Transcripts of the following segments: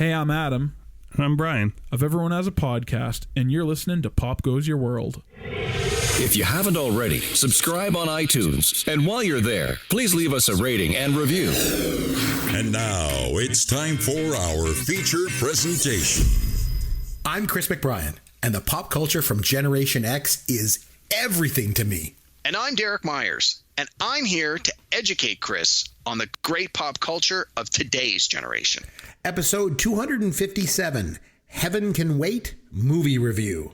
Hey, I'm Adam. I'm Brian. Of Everyone Has a Podcast, and you're listening to Pop Goes Your World. If you haven't already, subscribe on iTunes. And while you're there, please leave us a rating and review. And now it's time for our featured presentation. I'm Chris McBrien, and the pop culture from Generation X is everything to me. And I'm Derek Myers, and I'm here to educate Chris on the great pop culture of today's generation. Episode 257, Heaven Can Wait, Movie Review.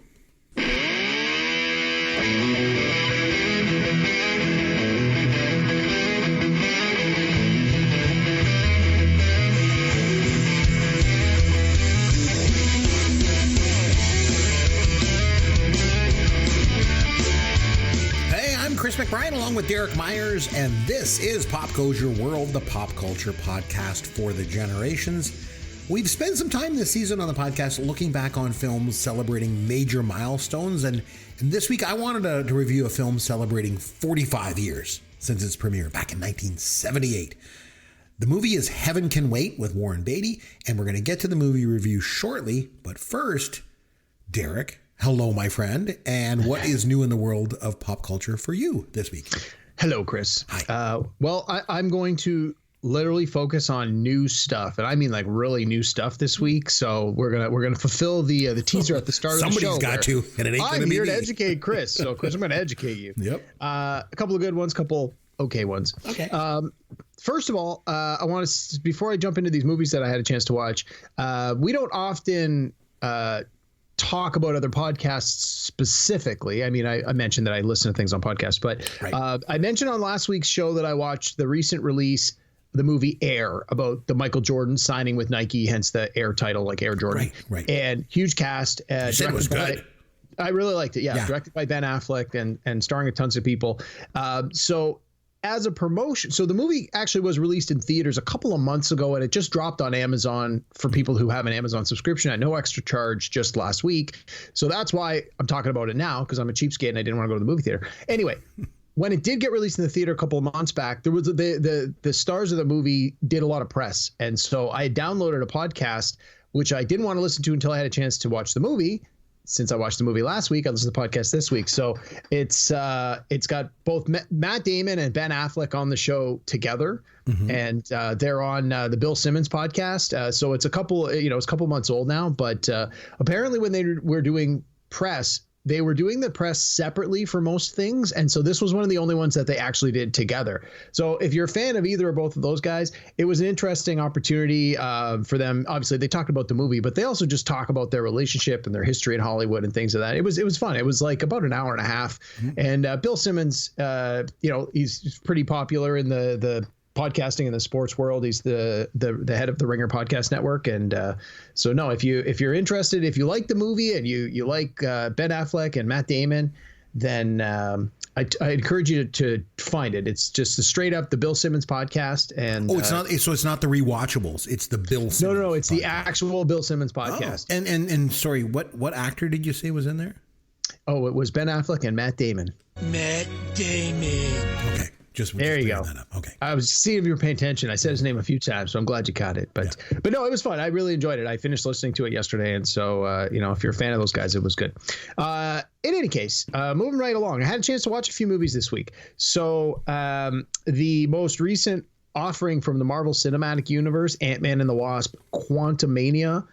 Chris McBrien along with Derek Myers, and this is Pop Goes Your World, the pop culture podcast for the generations. We've spent some time this season on the podcast looking back on films celebrating major milestones, and this week I wanted to review a film celebrating 45 years since its premiere back in 1978. The movie is Heaven Can Wait with Warren Beatty, and we're going to get to the movie review shortly, but first, Derek, hello, my friend, and what is new in the world of pop culture for you this week? Hello, Chris. Hi. I'm going to literally focus on new stuff, and I mean like really new stuff this week. So we're gonna fulfill the teaser at the start of the show. Somebody's got to, and it ain't gonna be me. I'm here to educate Chris. So, Chris, I'm going to educate you. Yep. A couple of good ones, couple okay ones. Okay. First of all, I want to, before I jump into these movies that I had a chance to watch, we don't often talk about other podcasts specifically. I mean, I mentioned that I listen to things on podcasts, but right. I mentioned on last week's show that I watched the recent release, the movie Air, about the Michael Jordan signing with Nike, hence the Air title, like Air Jordan. Right. And huge cast. You said it was good. I really liked it. Yeah. Directed by Ben Affleck and starring tons of people. So as a promotion, so the movie actually was released in theaters a couple of months ago, and it just dropped on Amazon for people who have an Amazon subscription at no extra charge just last week. So that's why I'm talking about it now, because I'm a cheapskate and I didn't want to go to the movie theater. Anyway, when it did get released in the theater a couple of months back, there was the stars of the movie did a lot of press. And so I downloaded a podcast, which I didn't want to listen to until I had a chance to watch the movie. Since I watched the movie last week, I listened to the podcast this week. So it's got both Matt Damon and Ben Affleck on the show together, and they're on the Bill Simmons podcast. So it's a couple months old now, but apparently when they were doing press, they were doing the press separately for most things. And so this was one of the only ones that they actually did together. So if you're a fan of either or both of those guys, it was an interesting opportunity for them. Obviously, they talked about the movie, but they also just talk about their relationship and their history in Hollywood and things of that. It was fun. It was like about an hour and a half. And Bill Simmons, he's pretty popular in the podcasting in the sports world. He's the head of the Ringer Podcast Network, and so no, if you're interested, if you like the movie and you like Ben Affleck and Matt Damon, then I encourage you to find it. It's just straight up the Bill Simmons podcast, and it's not. So it's not the rewatchables. It's the Bill Simmons. No, it's podcast. The actual Bill Simmons podcast. Oh. And sorry, what actor did you say was in there? Oh, it was Ben Affleck and Matt Damon. Matt Damon. Okay. There you go. Okay. I was seeing if you were paying attention. I said his name a few times, so I'm glad you caught it. But no, it was fun. I really enjoyed it. I finished listening to it yesterday, and so if you're a fan of those guys, it was good. In any case, moving right along, I had a chance to watch a few movies this week. So the most recent offering from the Marvel Cinematic Universe, Ant-Man and the Wasp: Quantumania,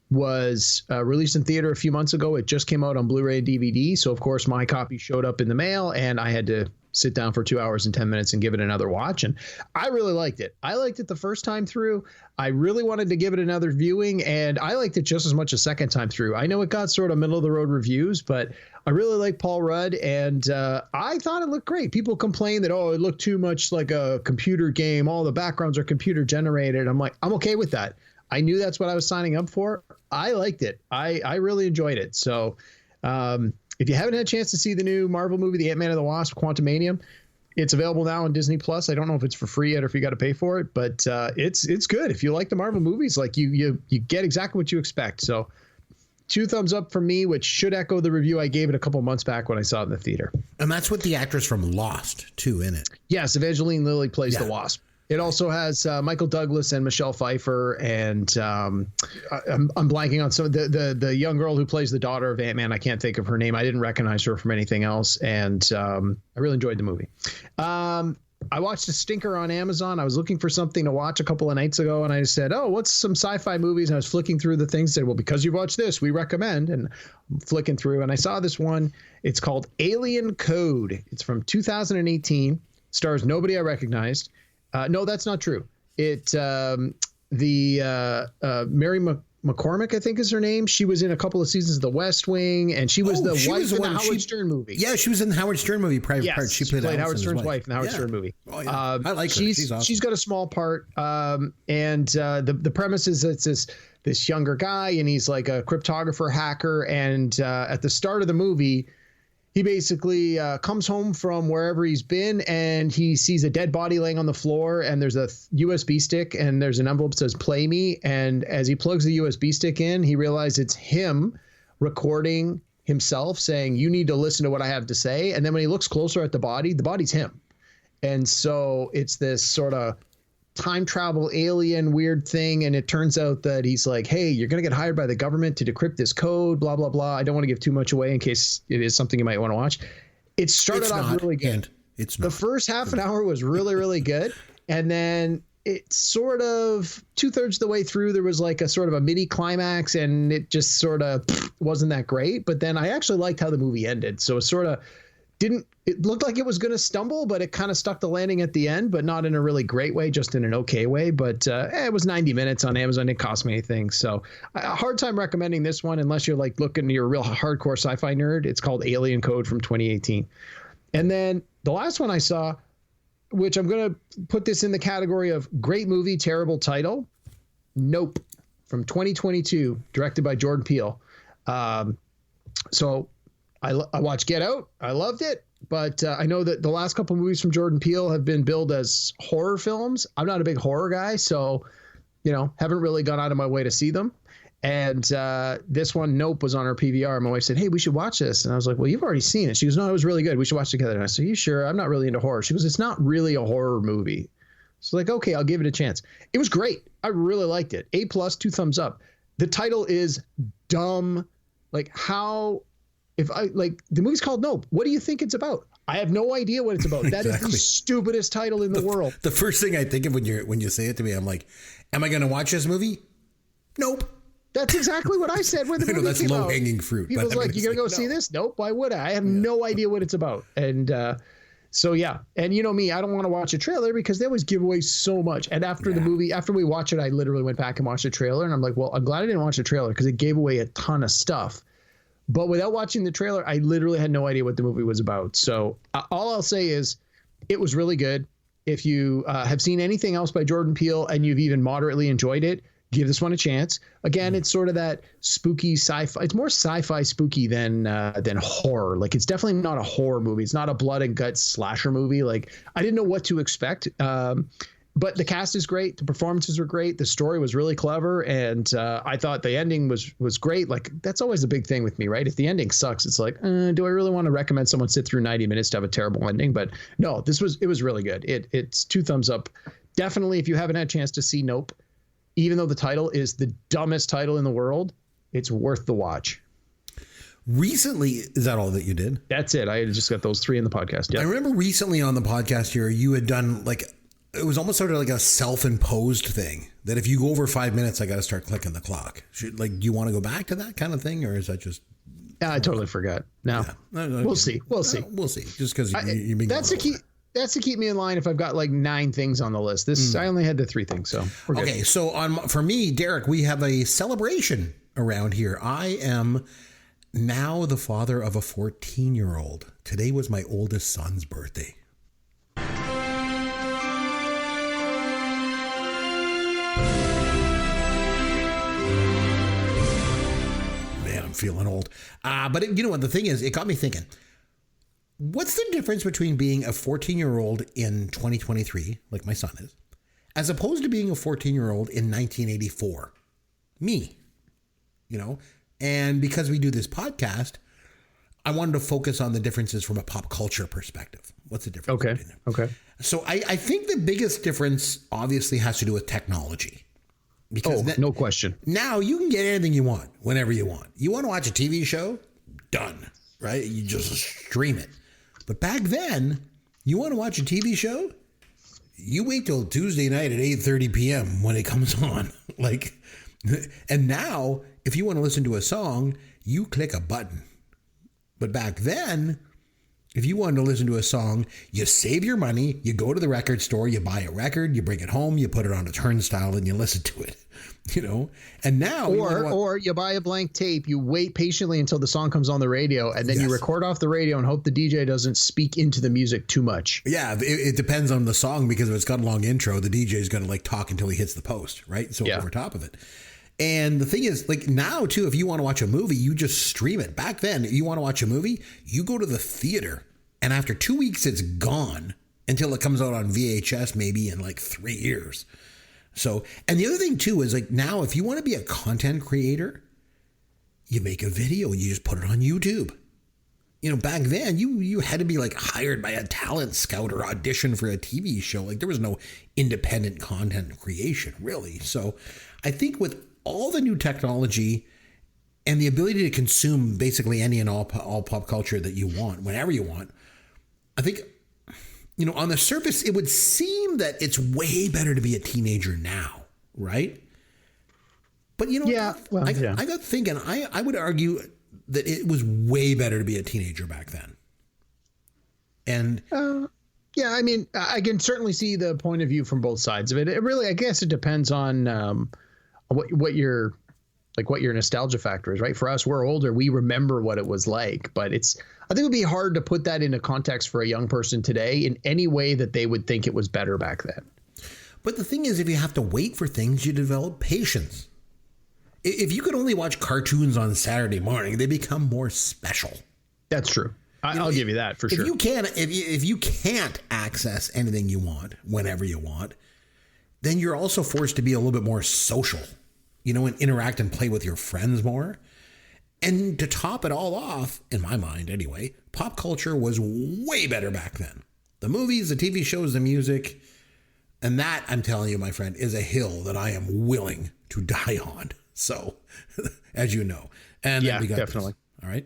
was released in theater a few months ago. It just came out on Blu-ray and DVD. So of course my copy showed up in the mail, and I had to sit down for 2 hours and 10 minutes and give it another watch. And I really liked it. I liked it the first time through. I really wanted to give it another viewing, and I liked it just as much a second time through. I know it got sort of middle of the road reviews, but I really like Paul Rudd, and I thought it looked great. People complain that, it looked too much like a computer game. All the backgrounds are computer generated. I'm like, I'm okay with that. I knew that's what I was signing up for. I liked it. I really enjoyed it. So if you haven't had a chance to see the new Marvel movie, The Ant-Man and the Wasp: Quantumania, it's available now on Disney Plus. I don't know if it's for free yet or if you got to pay for it, but it's good. If you like the Marvel movies, like you get exactly what you expect. So 2 thumbs up from me, which should echo the review I gave it a couple months back when I saw it in the theater. And that's with the actress from Lost too in it. Yes, Evangeline Lilly plays the Wasp. It also has Michael Douglas and Michelle Pfeiffer, and I'm blanking on some of the young girl who plays the daughter of Ant-Man. I can't think of her name. I didn't recognize her from anything else, and I really enjoyed the movie. I watched a stinker on Amazon. I was looking for something to watch a couple of nights ago, and I said, oh, what's some sci-fi movies? And I was flicking through the things, said, well, because you've watched this, we recommend. And I'm flicking through, and I saw this one. It's called Alien Code. It's from 2018. Stars nobody I recognized. No, that's not true. Mary McCormick, I think is her name. She was in a couple of seasons of The West Wing, and she was the wife in the Howard Stern movie. Yeah, she was in the Howard Stern movie, Private Part. She played Howard Stern's wife in the Howard Stern movie. Oh, yeah. I like her. She's awesome. She's got a small part, and the premise is it's this younger guy, and he's like a cryptographer hacker, and at the start of the movie, he basically comes home from wherever he's been, and he sees a dead body laying on the floor, and there's a USB stick, and there's an envelope that says "Play Me." And as he plugs the USB stick in, he realizes it's him recording himself saying, "You need to listen to what I have to say." And then when he looks closer at the body's him. And so it's this sort of time travel alien weird thing, and it turns out that he's like, hey, you're going to get hired by the government to decrypt this code, blah blah blah. I don't want to give too much away in case it is something you might want to watch. It started off really good. It's not. The first half an hour was really really good, and then it sort of 2/3 of the way through there was like a sort of a mini climax, and it just sort of wasn't that great. But then I actually liked how the movie ended, so it sort of it looked like it was going to stumble, but it kind of stuck the landing at the end, but not in a really great way, just in an okay way. But it was 90 minutes on Amazon. It didn't cost me anything. So a hard time recommending this one unless you're like looking, you're a real hardcore sci-fi nerd. It's called Alien Code from 2018. And then the last one I saw, which I'm going to put this in the category of great movie, terrible title, Nope, from 2022, directed by Jordan Peele. So I watched Get Out. I loved it. But I know that the last couple movies from Jordan Peele have been billed as horror films. I'm not a big horror guy, so, haven't really gone out of my way to see them. And this one, Nope, was on our PVR. My wife said, hey, we should watch this. And I was like, well, you've already seen it. She goes, no, it was really good. We should watch it together. And I said, you sure? I'm not really into horror. She goes, it's not really a horror movie. So like, okay, I'll give it a chance. It was great. I really liked it. A+, 2 thumbs up. The title is dumb. Like the movie's called Nope. What do you think it's about? I have no idea what it's about. That is the stupidest title in the world. The first thing I think of when you say it to me, I'm like, am I going to watch this movie? Nope. That's exactly what I said when the movie came out. That's low-hanging fruit. People's like, you going to go see this? Nope. Why would I? I have no idea what it's about. And so, yeah. And you know me, I don't want to watch a trailer because they always give away so much. And after the movie, after we watch it, I literally went back and watched the trailer. And I'm like, well, I'm glad I didn't watch the trailer because it gave away a ton of stuff. But without watching the trailer, I literally had no idea what the movie was about. So all I'll say is it was really good. If you have seen anything else by Jordan Peele and you've even moderately enjoyed it, give this one a chance. Again, it's sort of that spooky sci-fi. It's more sci-fi spooky than horror. Like, it's definitely not a horror movie. It's not a blood and guts slasher movie. Like, I didn't know what to expect. But the cast is great. The performances were great. The story was really clever. And I thought the ending was great. Like, that's always a big thing with me, right? If the ending sucks, it's like, do I really want to recommend someone sit through 90 minutes to have a terrible ending? But no, it was really good. It's 2 thumbs up. Definitely, if you haven't had a chance to see Nope, even though the title is the dumbest title in the world, it's worth the watch. Recently, is that all that you did? That's it. I just got those 3 in the podcast. Yeah. I remember recently on the podcast here, you had done it was almost sort of like a self-imposed thing that if you go over 5 minutes, I got to start clicking the clock. Do you want to go back to that kind of thing, or is that just? I totally forgot. No, we'll see. We'll see. We'll see. Just because you're being. That's to keep me in line if I've got like 9 things on the list. I only had the 3 things, so we're good. Okay, so for me, Derek, we have a celebration around here. I am now the father of a 14-year-old. Today was my oldest son's birthday. Man, I'm feeling old. But you know what? The thing is, it got me thinking. What's the difference between being a 14-year-old in 2023, like my son is, as opposed to being a 14-year-old in 1984? Me, and because we do this podcast, I wanted to focus on the differences from a pop culture perspective. What's the difference? Okay. So I think the biggest difference obviously has to do with technology. Because no question. Now you can get anything you want, whenever you want. You want to watch a TV show? Done. Right? You just stream it. But back then, you want to watch a TV show? You wait till Tuesday night at 8:30 p.m. when it comes on. And now, if you want to listen to a song, you click a button. But back then, if you wanted to listen to a song, you save your money, you go to the record store, you buy a record, you bring it home, you put it on a turnstile, and you listen to it. And now, or you buy a blank tape, you wait patiently until the song comes on the radio, and then you record off the radio and hope the DJ doesn't speak into the music too much. Yeah, it depends on the song, because if it's got a long intro, the DJ is going to talk until he hits the post, right? So over top of it. And the thing is, now too, if you want to watch a movie, you just stream it. Back then, you want to watch a movie, you go to the theater, and after 2 weeks, it's gone until it comes out on VHS, maybe in 3 years. So, and the other thing too is now, if you want to be a content creator, you make a video and you just put it on YouTube. Back then you had to be hired by a talent scout or audition for a TV show. There was no independent content creation really. So I think with all the new technology and the ability to consume basically any and all pop culture that you want, whenever you want, I think, on the surface, it would seem that it's way better to be a teenager now, right? But I got thinking, I would argue that it was way better to be a teenager back then. And I mean, I can certainly see the point of view from both sides of it. It really, I guess it depends on what your nostalgia factor is, right? For us, we're older, we remember what it was like, but I think it would be hard to put that into context for a young person today in any way that they would think it was better back then. But the thing is, if you have to wait for things, you develop patience. If you could only watch cartoons on Saturday morning, they become more special. That's true. I'll give you that for sure. If you can't access anything you want whenever you want, then you're also forced to be a little bit more social, and interact and play with your friends more. And to top it all off, in my mind anyway, pop culture was way better back then. The movies, the TV shows, the music, and that, I'm telling you, my friend, is a hill that I am willing to die on. So, as you know. And then we got definitely. This. All right.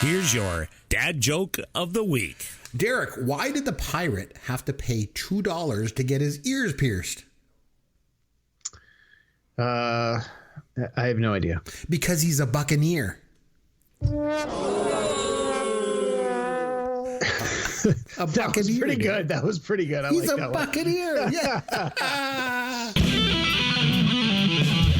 Here's your dad joke of the week. Derek, why did the pirate have to pay $2 to get his ears pierced? I have no idea. Because he's a buccaneer. A buccaneer. That was pretty good. That was pretty good. He's a buccaneer. Yeah.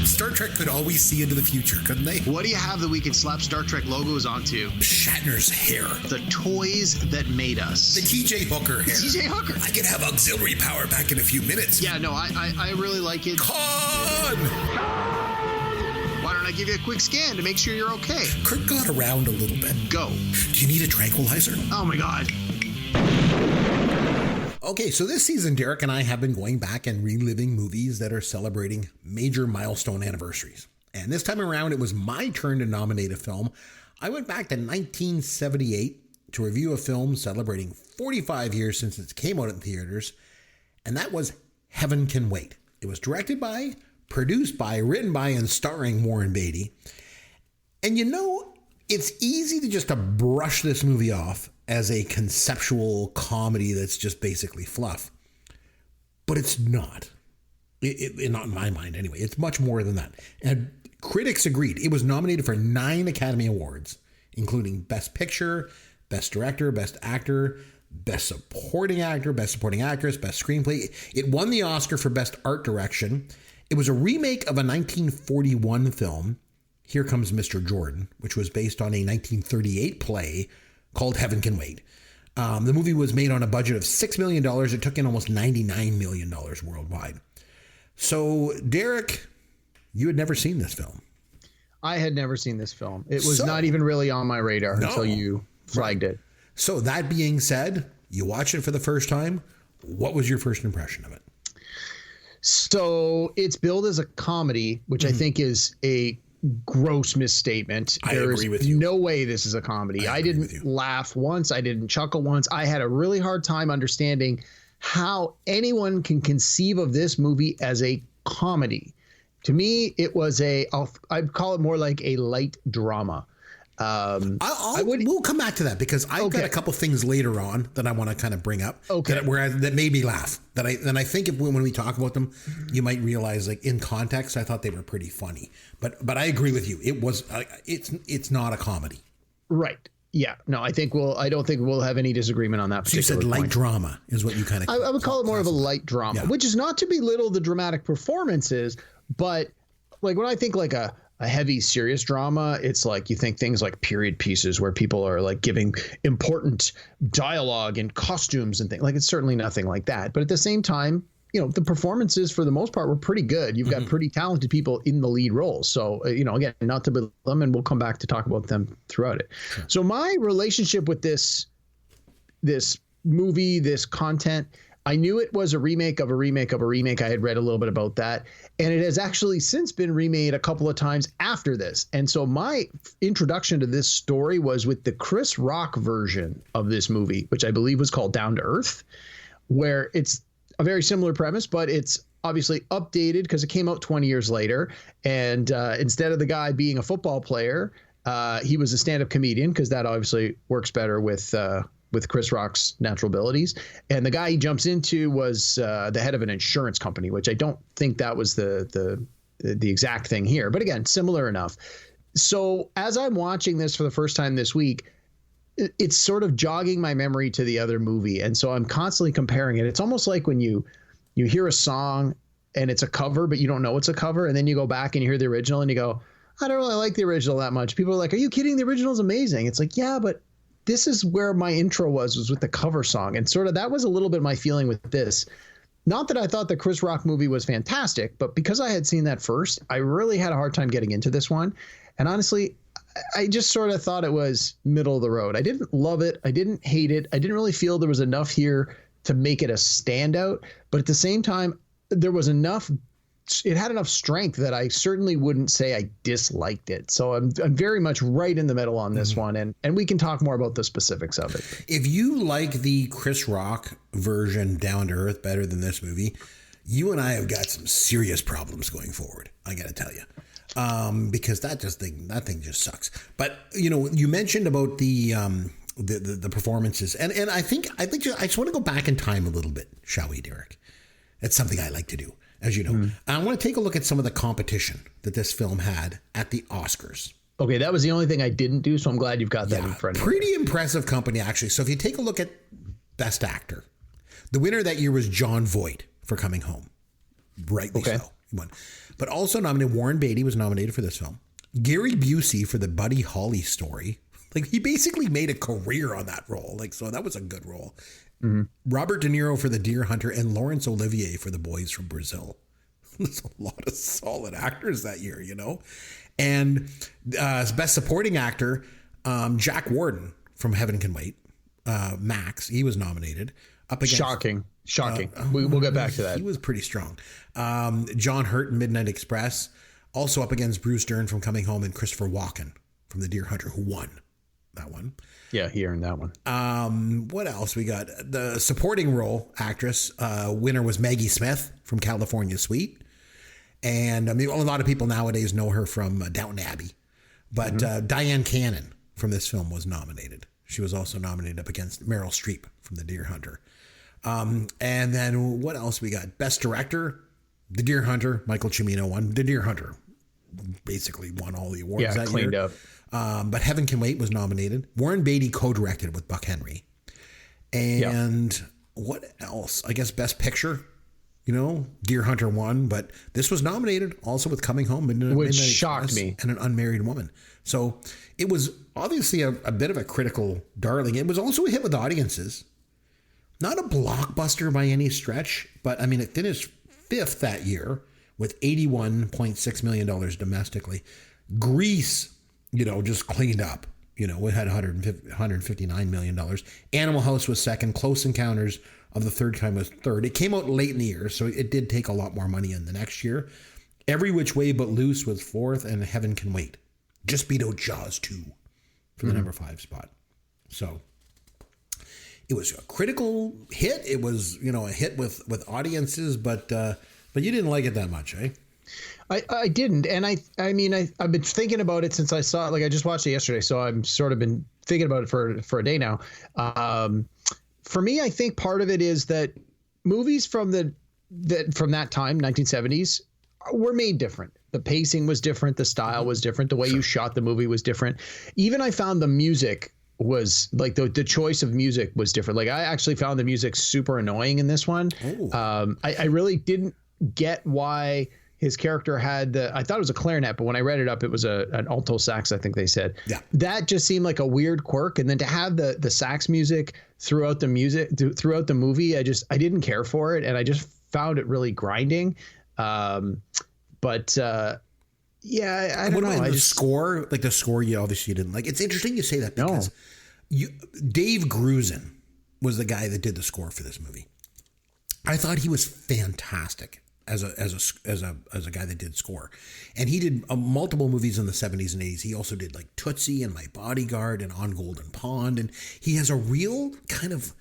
Star Trek could always see into the future, couldn't they? What do you have that we can slap Star Trek logos onto? Shatner's hair. The toys that made us. The TJ Hooker hair. TJ Hooker. I could have auxiliary power back in a few minutes. Yeah, no, I really like it. Con! Why don't I give you a quick scan to make sure you're okay? Kirk got around a little bit. Go. Do you need a tranquilizer? Oh my God. Okay, so this season, Derek and I have been going back and reliving movies that are celebrating major milestone anniversaries. And this time around, it was my turn to nominate a film. I went back to 1978 to review a film celebrating 45 years since it came out in theaters, and that was Heaven Can Wait. It was directed by, produced by, written by, and starring Warren Beatty. And it's easy to just brush this movie off as a conceptual comedy that's just basically fluff. But it's not. Not in my mind anyway. It's much more than that. And critics agreed. It was nominated for 9 Academy Awards, including Best Picture, Best Director, Best Actor, Best Supporting Actor, Best Supporting Actress, Best Screenplay. It won the Oscar for Best Art Direction. It was a remake of a 1941 film, Here Comes Mr. Jordan, which was based on a 1938 play called Heaven Can Wait. The movie was made on a budget of $6 million. It took in almost $99 million worldwide. So, Derek, you had never seen this film. I had never seen this film. It was not even really on my radar until you flagged it. So, that being said, you watched it for the first time. What was your first impression of it? So, it's billed as a comedy, which I think is a gross misstatement. There is no way this is a comedy. I didn't laugh once. I didn't chuckle once. I had a really hard time understanding how anyone can conceive of this movie as a comedy. To me, it was I'd call it more like a light drama. We'll come back to that because I've got a couple things later on that I want to kind of bring up that made me laugh. That I think when we talk about them, you might realize, like, in context, I thought they were pretty funny. But I agree with you. It was it's not a comedy. Right. Yeah. No, I don't think we'll have any disagreement on that. So you said light drama is what you kind of. I would call it more of a light drama, which is not to belittle the dramatic performances, but like when I think like a heavy serious drama, it's like you think things like period pieces where people are like giving important dialogue and costumes and things. Like, it's certainly nothing like that. But at the same time, you know, the performances for the most part were pretty good. You've got pretty talented people in the lead roles. So, you know, again, not to belittle them, and we'll come back to talk about them throughout it. Sure. So my relationship with this movie, this content, I knew it was a remake of a remake of a remake. I had read a little bit about that. And it has actually since been remade a couple of times after this. And so my introduction to this story was with the Chris Rock version of this movie, which I believe was called Down to Earth, where it's a very similar premise, but it's obviously updated because it came out 20 years later. And instead of the guy being a football player, he was a stand-up comedian, because that obviously works better with Chris Rock's natural abilities. And the guy he jumps into was the head of an insurance company, which I don't think that was the exact thing here. But again, similar enough. So as I'm watching this for the first time this week, it's sort of jogging my memory to the other movie. And so I'm constantly comparing it. It's almost like when you hear a song and it's a cover, but you don't know it's a cover. And then you go back and you hear the original and you go, I don't really like the original that much. People are like, are you kidding? The original is amazing. It's like, yeah, but this is where my intro was with the cover song. And sort of that was a little bit my feeling with this. Not that I thought the Chris Rock movie was fantastic, but because I had seen that first, I really had a hard time getting into this one. And honestly, I just sort of thought it was middle of the road. I didn't love it. I didn't hate it. I didn't really feel there was enough here to make it a standout. But at the same time, there was enough. It had enough strength that I certainly wouldn't say I disliked it. So I'm very much right in the middle on this one. And we can talk more about the specifics of it. If you like the Chris Rock version Down to Earth better than this movie, you and I have got some serious problems going forward, I got to tell you. Because that thing just sucks. But, you know, you mentioned about the performances. And I think I just want to go back in time a little bit, shall we, Derek? That's something I like to do, as you know. I want to take a look at some of the competition that this film had at the Oscars. Okay, that was the only thing I didn't do, so I'm glad you've got that in front of you. Pretty impressive company, actually. So if you take a look at Best Actor, the winner that year was Jon Voight for Coming Home. Rightly so. He won. But also nominated, Warren Beatty was nominated for this film. Gary Busey for the Buddy Holly story. Like, he basically made a career on that role. Like, so that was a good role. Robert De Niro for The Deer Hunter, and Laurence Olivier for The Boys from Brazil. There's a lot of solid actors that year, you know. And Best Supporting Actor, Jack Warden from Heaven Can Wait. Max, he was nominated. Up against, Shocking. We'll get back to that. He was pretty strong. John Hurt in Midnight Express. Also up against Bruce Dern from Coming Home, and Christopher Walken from The Deer Hunter, who won that one. Yeah, he earned that one. What else we got? The supporting role actress winner was Maggie Smith from California Suite. And I mean, a lot of people nowadays know her from Downton Abbey. But Diane Cannon from this film was nominated. She was also nominated up against Meryl Streep from The Deer Hunter. And then what else we got? Best Director, The Deer Hunter. Michael Cimino won. The Deer Hunter basically won all the awards that cleaned year. Up. But Heaven Can Wait was nominated. Warren Beatty co-directed with Buck Henry. And what else? I guess Best Picture. You know, Deer Hunter won, but this was nominated also with Coming Home, which shocked me, and An Unmarried Woman. So it was obviously a bit of a critical darling. It was also a hit with audiences. Not a blockbuster by any stretch, but I mean, it finished 5th that year with $81.6 million domestically. Grease, you know, just cleaned up. You know, it had $159 million. Animal House was second. Close Encounters of the Third Kind was third. It came out late in the year, so it did take a lot more money in the next year. Every Which Way But Loose was 4th, and Heaven Can Wait. Just beat out Jaws 2 for the number 5 spot. So it was a critical hit. It was, a hit with audiences, but you didn't like it that much, eh? I didn't, and I've been thinking about it since I saw it. Like, I just watched it yesterday, so I've sort of been thinking about it for a day now. For me, I think part of it is that movies from that time, 1970s, were made different. The pacing was different, the style was different, the way you shot the movie was different. Even I found the music was like the choice of music was different. Like, I actually found the music super annoying in this one. I really didn't get why his character had I thought it was a clarinet, but when I read it up, it was an alto sax, I think they said. Yeah. That just seemed like a weird quirk. And then to have the sax music throughout the movie, I didn't care for it. And I just found it really grinding. I don't know. The score, like the score, you obviously didn't like. It's interesting you say that because Dave Grusin was the guy that did the score for this movie. I thought he was fantastic as a guy that did score, and he did multiple movies in the 70s and 80s. He also did like Tootsie and My Bodyguard and On Golden Pond, and he has a real kind of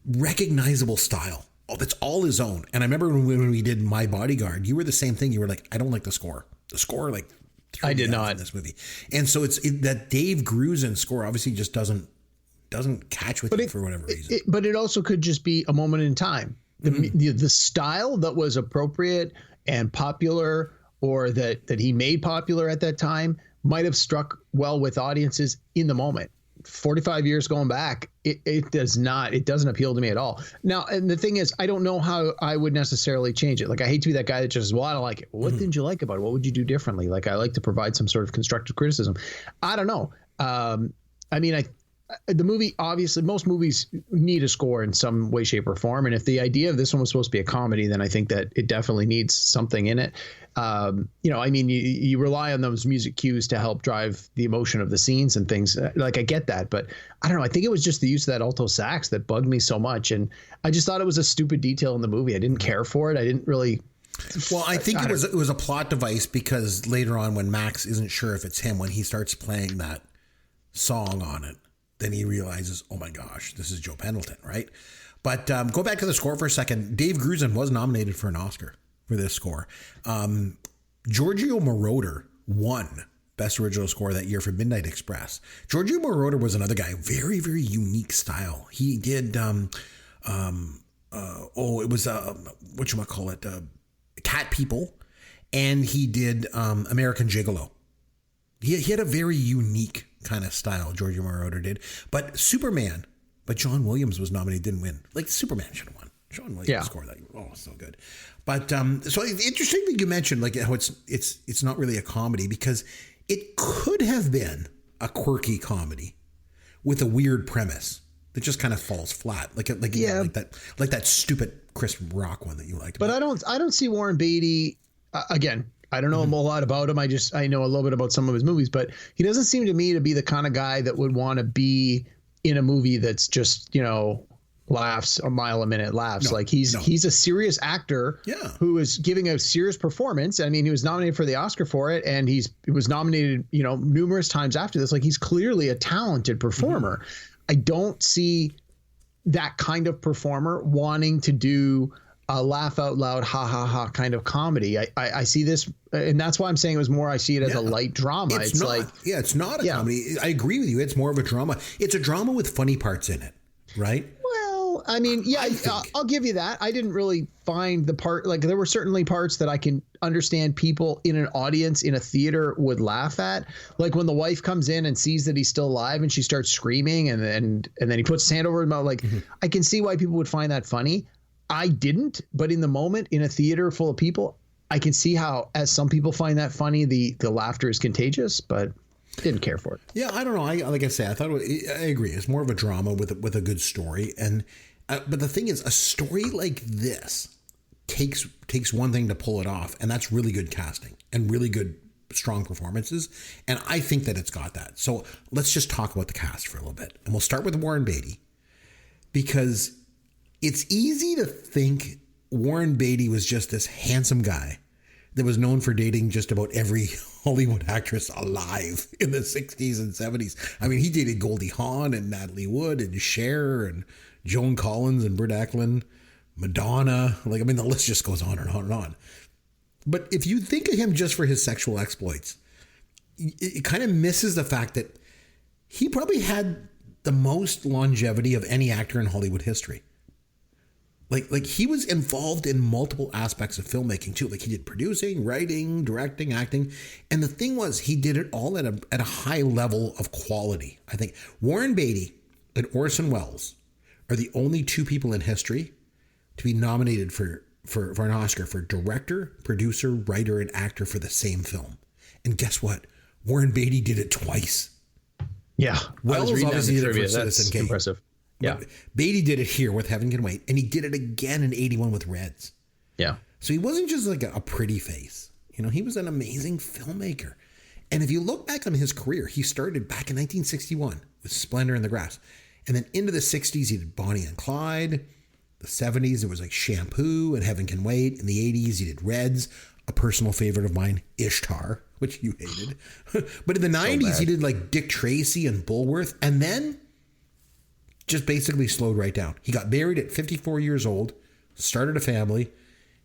recognizable style. That's all his own. And I remember when we did My Bodyguard, you were the same thing. You were like, I don't like the score. The score, like, I did not in this movie. And so that Dave Grusin score obviously just doesn't catch with you for whatever reason. But it also could just be a moment in time. The style that was appropriate and popular, or that he made popular at that time, might have struck well with audiences in the moment. 45 years going back, it doesn't appeal to me at all. Now, and the thing is, I don't know how I would necessarily change it. Like, I hate to be that guy that just, I don't like it. What didn't you like about it? What would you do differently? Like, I like to provide some sort of constructive criticism. I don't know. The movie, obviously, most movies need a score in some way, shape, or form. And if the idea of this one was supposed to be a comedy, then I think that it definitely needs something in it. You rely on those music cues to help drive the emotion of the scenes and things. Like, I get that, but I don't know. I think it was just the use of that alto sax that bugged me so much. And I just thought it was a stupid detail in the movie. I didn't care for it. I didn't really. Well, I think it was a plot device, because later on, when Max isn't sure if it's him, when he starts playing that song on it, then he realizes, oh my gosh, this is Joe Pendleton, right? But go back to the score for a second. Dave Grusin was nominated for an Oscar for this score. Giorgio Moroder won Best Original Score that year for Midnight Express. Giorgio Moroder was another guy, very, very unique style. He did, Cat People, and he did American Gigolo. He had a very unique kind of style, Giorgio Moroder did. But John Williams was nominated, didn't win. Like, Superman should have won. John Williams scored that. Oh, so good. But so interesting that you mentioned, like, how it's not really a comedy, because it could have been a quirky comedy with a weird premise that just kind of falls flat, like that stupid Chris Rock one that you liked. But I don't see Warren Beatty again. I don't know a whole lot about him. I know a little bit about some of his movies, but he doesn't seem to me to be the kind of guy that would want to be in a movie that's just, laughs a mile a minute laughs. He's a serious actor who is giving a serious performance. I mean, he was nominated for the Oscar for it, and he was nominated, numerous times after this. Like, he's clearly a talented performer. I don't see that kind of performer wanting to do a laugh out loud, ha ha ha kind of comedy. I see this, and that's why I'm saying it was more. I see it as a light drama. It's not a comedy. I agree with you. It's more of a drama. It's a drama with funny parts in it, right? Well, I mean, I'll give you that. I didn't really find the part, like, there were certainly parts that I can understand people in an audience in a theater would laugh at, like when the wife comes in and sees that he's still alive and she starts screaming, and then he puts his hand over his mouth. Like, I can see why people would find that funny. I didn't, but in the moment, in a theater full of people, I can see how, as some people find that funny, the laughter is contagious, but didn't care for it. Yeah, I don't know. Like I say, I agree. It's more of a drama with a good story, and but the thing is, a story like this takes one thing to pull it off, and that's really good casting and really good, strong performances, and I think that it's got that. So let's just talk about the cast for a little bit, and we'll start with Warren Beatty, because it's easy to think Warren Beatty was just this handsome guy that was known for dating just about every Hollywood actress alive in the 60s and 70s. I mean, he dated Goldie Hawn and Natalie Wood and Cher and Joan Collins and Britt Eklund, Madonna. Like, I mean, the list just goes on and on and on. But if you think of him just for his sexual exploits, it kind of misses the fact that he probably had the most longevity of any actor in Hollywood history. Like he was involved in multiple aspects of filmmaking too. Like he did producing, writing, directing, acting. And the thing was, he did it all at a high level of quality. I think Warren Beatty and Orson Welles are the only two people in history to be nominated for an Oscar for director, producer, writer, and actor for the same film. And guess what? Warren Beatty did it twice. Yeah. Wells obviously did it for Citizen Kane. Impressive. Yeah. But Beatty did it here with Heaven Can Wait, and he did it again in 81 with Reds. Yeah. So he wasn't just like a pretty face. You know, he was an amazing filmmaker. And if you look back on his career, he started back in 1961 with Splendor in the Grass. And then into the 60s, he did Bonnie and Clyde. The 70s, it was like Shampoo and Heaven Can Wait. In the 80s, he did Reds, a personal favorite of mine, Ishtar, which you hated. But in the 90s, he did like Dick Tracy and Bulworth. And then just basically slowed right down. He got married at 54 years old, started a family.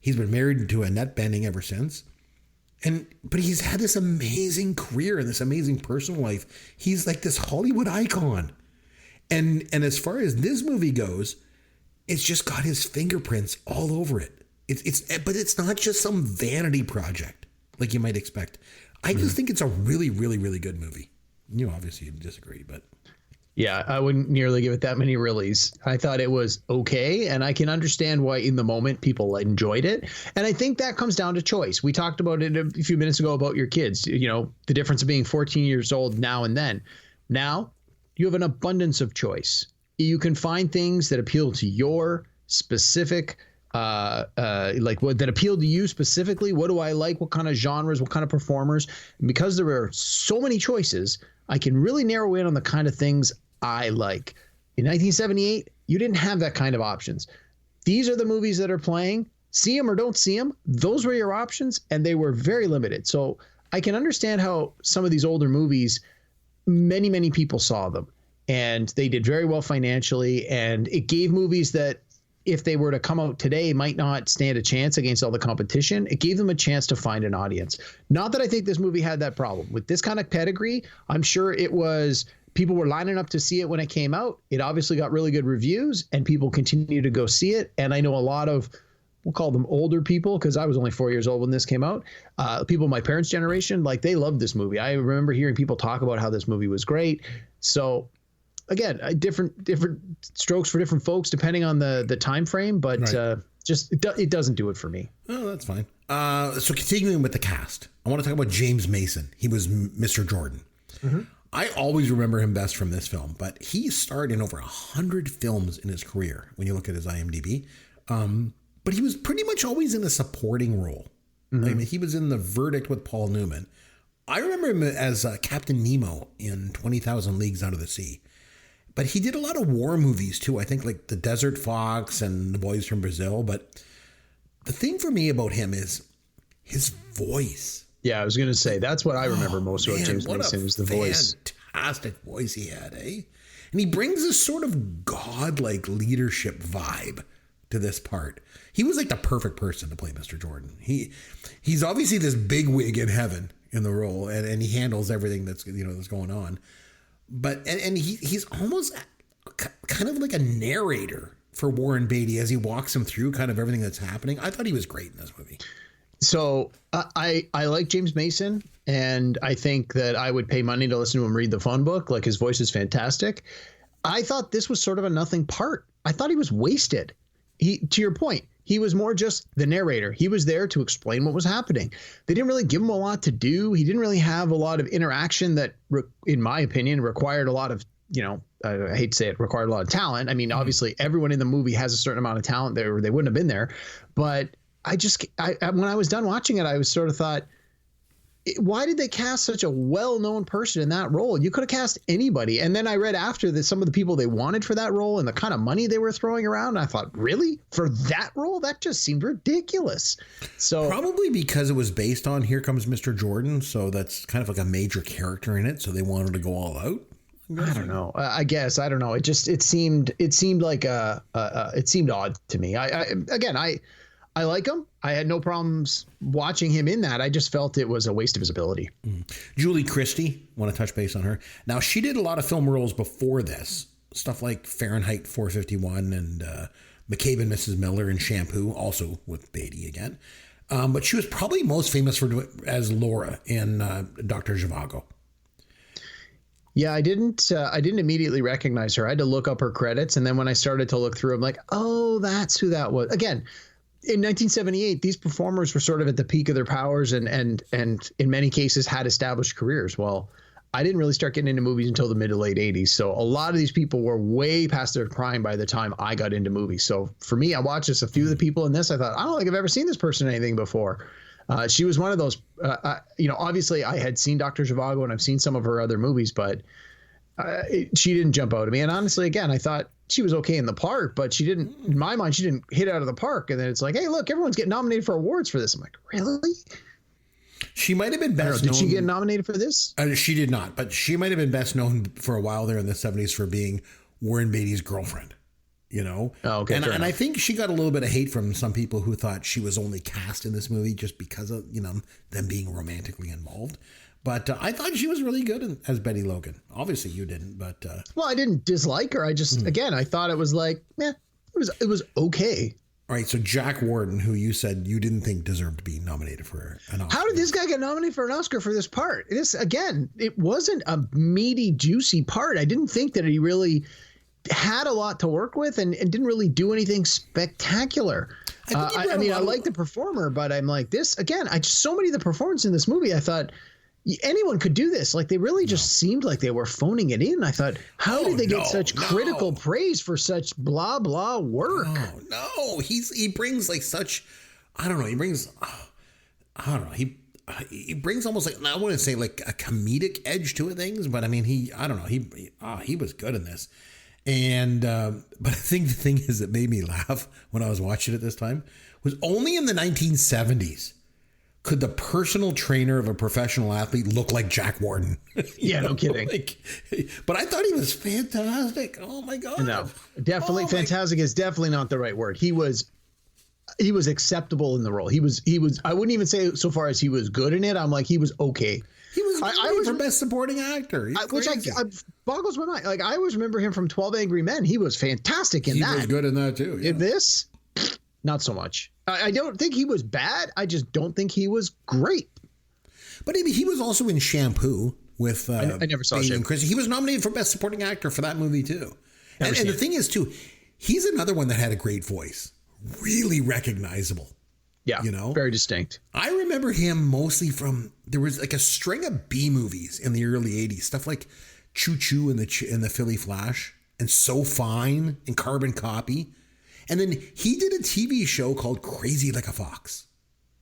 He's been married to Annette Bening ever since. But he's had this amazing career and this amazing personal life. He's like this Hollywood icon. And as far as this movie goes, it's just got his fingerprints all over it. But it's not just some vanity project like you might expect. I just think it's a really, really, really good movie. You know, obviously you disagree, but yeah, I wouldn't nearly give it that many reallys. I thought it was okay, and I can understand why in the moment people enjoyed it. And I think that comes down to choice. We talked about it a few minutes ago about your kids, you know, the difference of being 14 years old now and then. Now, you have an abundance of choice. You can find things that appeal to your specific, like what that appeal to you specifically. What do I like? What kind of genres? What kind of performers? And because there are so many choices, I can really narrow in on the kind of things I like. In 1978, you didn't have that kind of options. These are the movies that are playing. See them or don't see them. Those were your options, and they were very limited. So I can understand how some of these older movies, many, many people saw them, and they did very well financially. And it gave movies that, if they were to come out today, might not stand a chance against all the competition. It gave them a chance to find an audience. Not that I think this movie had that problem. With this kind of pedigree, I'm sure it was, people were lining up to see it when it came out. It obviously got really good reviews, and people continue to go see it. And I know a lot of, we'll call them older people, because I was only 4 years old when this came out. People my parents' generation, like, they loved this movie. I remember hearing people talk about how this movie was great. So again, different strokes for different folks depending on the time frame, but right. It doesn't do it for me. Oh, that's fine. So continuing with the cast, I want to talk about James Mason. He was Mr. Jordan. Mm-hmm. I always remember him best from this film, but he starred in over 100 films in his career when you look at his IMDb. But he was pretty much always in a supporting role. Mm-hmm. I mean, he was in The Verdict with Paul Newman. I remember him as Captain Nemo in 20,000 Leagues Under the Sea. But he did a lot of war movies too. I think like The Desert Fox and The Boys from Brazil. But the thing for me about him is his voice. Yeah, I was going to say, that's what I remember most about James Mason, is the voice. Fantastic voice he had, eh? And he brings this sort of godlike leadership vibe to this part. He was like the perfect person to play Mr. Jordan. He's obviously this big wig in heaven in the role, and he handles everything that's going on. But and he's almost kind of like a narrator for Warren Beatty as he walks him through kind of everything that's happening. I thought he was great in this movie. So I like James Mason, and I think that I would pay money to listen to him read the phone book. Like, his voice is fantastic. I thought this was sort of a nothing part. I thought he was wasted. To your point, he was more just the narrator. He was there to explain what was happening. They didn't really give him a lot to do. He didn't really have a lot of interaction that, in my opinion, required a lot of, I hate to say it, required a lot of talent. I mean, obviously, everyone in the movie has a certain amount of talent there, or they wouldn't have been there. But when I was done watching it, I was sort of thought, why did they cast such a well-known person in that role? You could have cast anybody. And then I read after that some of the people they wanted for that role and the kind of money they were throwing around. And I thought, really? For that role? That just seemed ridiculous. So probably because it was based on Here Comes Mr. Jordan. So that's kind of like a major character in it. So they wanted to go all out. I don't know. I guess I don't know. It seemed like it seemed odd to me. I like him. I had no problems watching him in that. I just felt it was a waste of his ability. Julie Christie, want to touch base on her. Now, she did a lot of film roles before this. Stuff like Fahrenheit 451 and McCabe and Mrs. Miller and Shampoo, also with Beatty again. But she was probably most famous as Laura in Dr. Zhivago. Yeah, I didn't immediately recognize her. I had to look up her credits. And then when I started to look through, I'm like, oh, that's who that was. Again, in 1978, these performers were sort of at the peak of their powers and in many cases had established careers. Well, I didn't really start getting into movies until the mid to late 80s. So a lot of these people were way past their prime by the time I got into movies. So for me, I watched just a few of the people in this. I thought, I don't think I've ever seen this person in anything before. She was one of those, obviously I had seen Dr. Zhivago and I've seen some of her other movies, but she didn't jump out at me. And honestly, again, I thought she was okay in the part, but she didn't, in my mind, she didn't hit out of the park. And then it's like, hey, look, everyone's getting nominated for awards for this. I'm like, really? She might have been best known. Did she get nominated for this? She did not, but she might have been best known for a while there in the 70s for being Warren Beatty's girlfriend, you know? Oh, okay. And I think she got a little bit of hate from some people who thought she was only cast in this movie just because of, them being romantically involved. But I thought she was really good as Betty Logan. Obviously, you didn't, but well, I didn't dislike her. I just again, I thought it was like, it was okay. All right, so Jack Warden, who you said you didn't think deserved to be nominated for an Oscar. How did this guy get nominated for an Oscar for this part? It wasn't a meaty, juicy part. I didn't think that he really had a lot to work with and didn't really do anything spectacular. I like the performer, but I'm like this again. So many of the performances in this movie, I thought anyone could do this. Like they really just seemed like they were phoning it in. I thought, how did they get such critical praise for such blah blah work? No, he brings like such. I don't know. He brings. I don't know. He brings almost like, I wouldn't say like a comedic edge to things, but I mean I don't know. He was good in this. And but I think the thing is that made me laugh when I was watching it this time was only in the 1970s could the personal trainer of a professional athlete look like Jack Warden. Yeah, no kidding. But I thought he was fantastic. Oh my God. No, definitely fantastic is definitely not the right word. He was acceptable in the role. He was I wouldn't even say so far as he was good in it. I'm like, he was okay. He was I was for best supporting actor, which I boggles my mind. Like I always remember him from 12 Angry Men. He was fantastic in that. He was good in that too. Yeah. In this, not so much. I don't think he was bad. I just don't think he was great. But he was also in Shampoo with I never saw Shampoo. Chris. He was nominated for best supporting actor for that movie too. And the thing is too, he's another one that had a great voice, really recognizable. Yeah, very distinct. I remember him mostly from, there was like a string of B movies in the early 80s, stuff like Choo Choo and the Philly Flash and So Fine and Carbon Copy. And then he did a TV show called Crazy Like a Fox.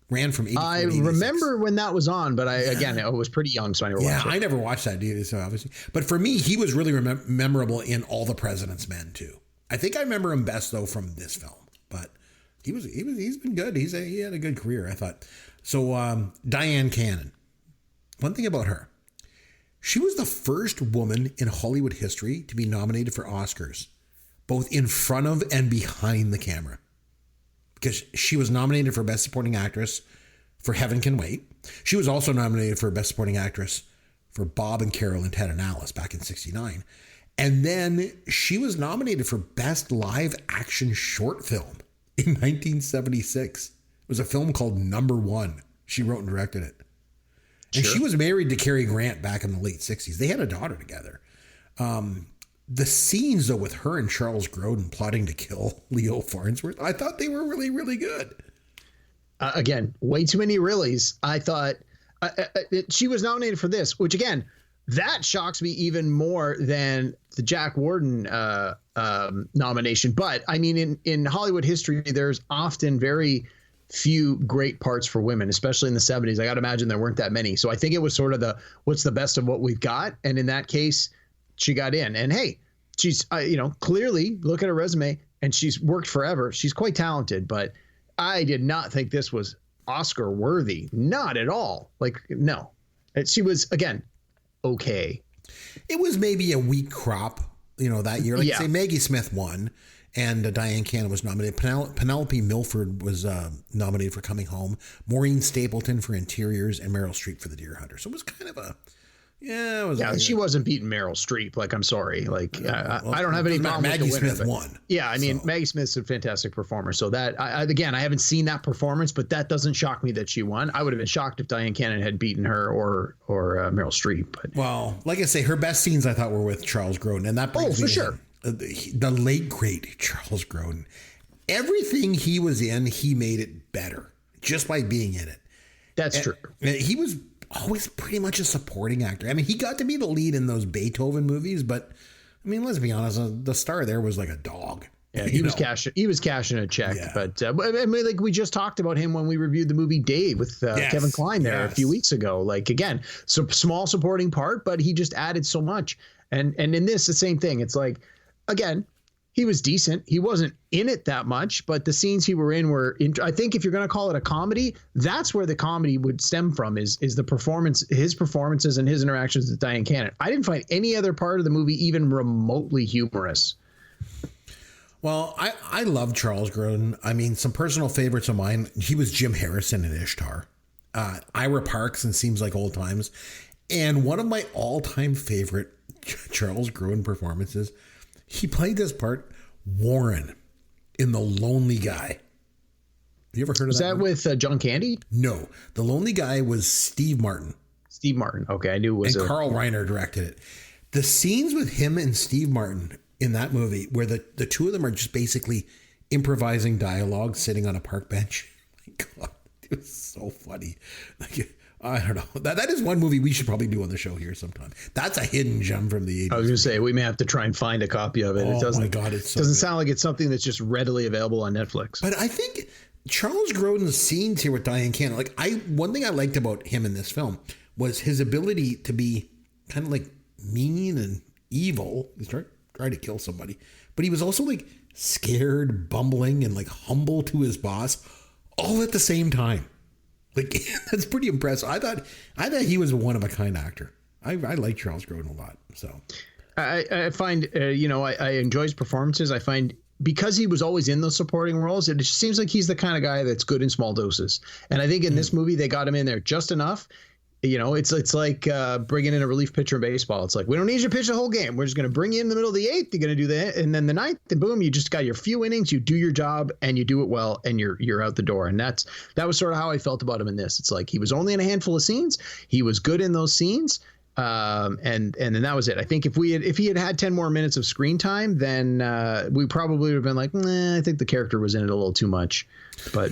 Ran from 84 I to 86. remember when that was on, but I was pretty young, so I never watched it. I never watched that either, so obviously. But for me, he was really memorable in All the President's Men too. I think I remember him best though from this film, but he's been good. He had a good career, I thought. So Diane Cannon. One thing about her, she was the first woman in Hollywood history to be nominated for Oscars, both in front of and behind the camera. Because she was nominated for Best Supporting Actress for Heaven Can Wait. She was also nominated for Best Supporting Actress for Bob and Carol and Ted and Alice back in '69. And then she was nominated for Best Live Action Short Film in 1976. It was a film called Number One. She wrote and directed it. And she was married to Cary Grant back in the late 60s. They had a daughter together. The scenes, though, with her and Charles Grodin plotting to kill Leo Farnsworth, I thought they were really, really good. Again, way too many reallys. I thought she was nominated for this, which, again, that shocks me even more than the Jack Warden nomination. But, I mean, in Hollywood history, there's often very few great parts for women, especially in the 70s. I got to imagine there weren't that many. So I think it was sort of what's the best of what we've got. And in that case, she got in. And hey, she's, clearly look at her resume, and she's worked forever. She's quite talented, but I did not think this was Oscar worthy. Not at all. Like, no. She was, again, okay. It was maybe a weak crop, that year. Like, say, Maggie Smith won, and Diane Cannon was nominated. Penelope Milford was nominated for Coming Home. Maureen Stapleton for Interiors, and Meryl Streep for The Deer Hunter. So it was kind of a... she wasn't beating Meryl Streep. Like, I'm sorry. Like, I don't have any problem Maggie with the winner, Smith won. Yeah, I mean, Maggie Smith's a fantastic performer. So that, again, I haven't seen that performance, but that doesn't shock me that she won. I would have been shocked if Diane Cannon had beaten her or Meryl Streep. But well, like I say, her best scenes I thought were with Charles Grodin, and that brings me for sure. The late great Charles Grodin. Everything he was in, he made it better just by being in it. That's true. He was always pretty much a supporting actor. I mean, he got to be the lead in those Beethoven movies, but I mean, let's be honest, the star there was like a dog. Yeah, he was cashing a check. Yeah. But I mean, like, we just talked about him when we reviewed the movie Dave with Kevin Kline there a few weeks ago. Like, again, so small supporting part, but he just added so much. And in this, the same thing. It's like, again, he was decent. He wasn't in it that much, but the scenes he were in were. I think if you're going to call it a comedy, that's where the comedy would stem from. Is the performance, his performances, and his interactions with Diane Cannon. I didn't find any other part of the movie even remotely humorous. Well, I love Charles Grodin. I mean, some personal favorites of mine. He was Jim Harrison in Ishtar, Ira Parks in Seems Like Old Times, and one of my all-time favorite Charles Grodin performances. He played this part, Warren, in The Lonely Guy. Have you ever heard of that? Was that with John Candy? No. The Lonely Guy was Steve Martin. Steve Martin. Okay, I knew it was. And Carl Reiner directed it. The scenes with him and Steve Martin in that movie, where the two of them are just basically improvising dialogue, sitting on a park bench. My God, it was so funny. Like, I don't know. That is one movie we should probably do on the show here sometime. That's a hidden gem from the 80s. I was going to say, we may have to try and find a copy of it. Oh, my God. It doesn't sound like it's something that's just readily available on Netflix. But I think Charles Grodin's scenes here with Diane Cannon, one thing I liked about him in this film was his ability to be kind of like mean and evil. He's trying to kill somebody. But he was also like scared, bumbling, and like humble to his boss all at the same time. Like, that's pretty impressive. I thought he was a one of a kind actor. I like Charles Grodin a lot. So I find, I enjoy his performances. I find because he was always in those supporting roles, it just seems like he's the kind of guy that's good in small doses. And I think in this movie, they got him in there just enough. It's like bringing in a relief pitcher in baseball. It's like, we don't need you to pitch the whole game. We're just going to bring you in the middle of the eighth. You're going to do that. And then the ninth, and boom, you just got your few innings. You do your job and you do it well, and you're out the door. And that was sort of how I felt about him in this. It's like he was only in a handful of scenes. He was good in those scenes. And then that was it. I think if he had 10 more minutes of screen time, then we probably would have been like, I think the character was in it a little too much. But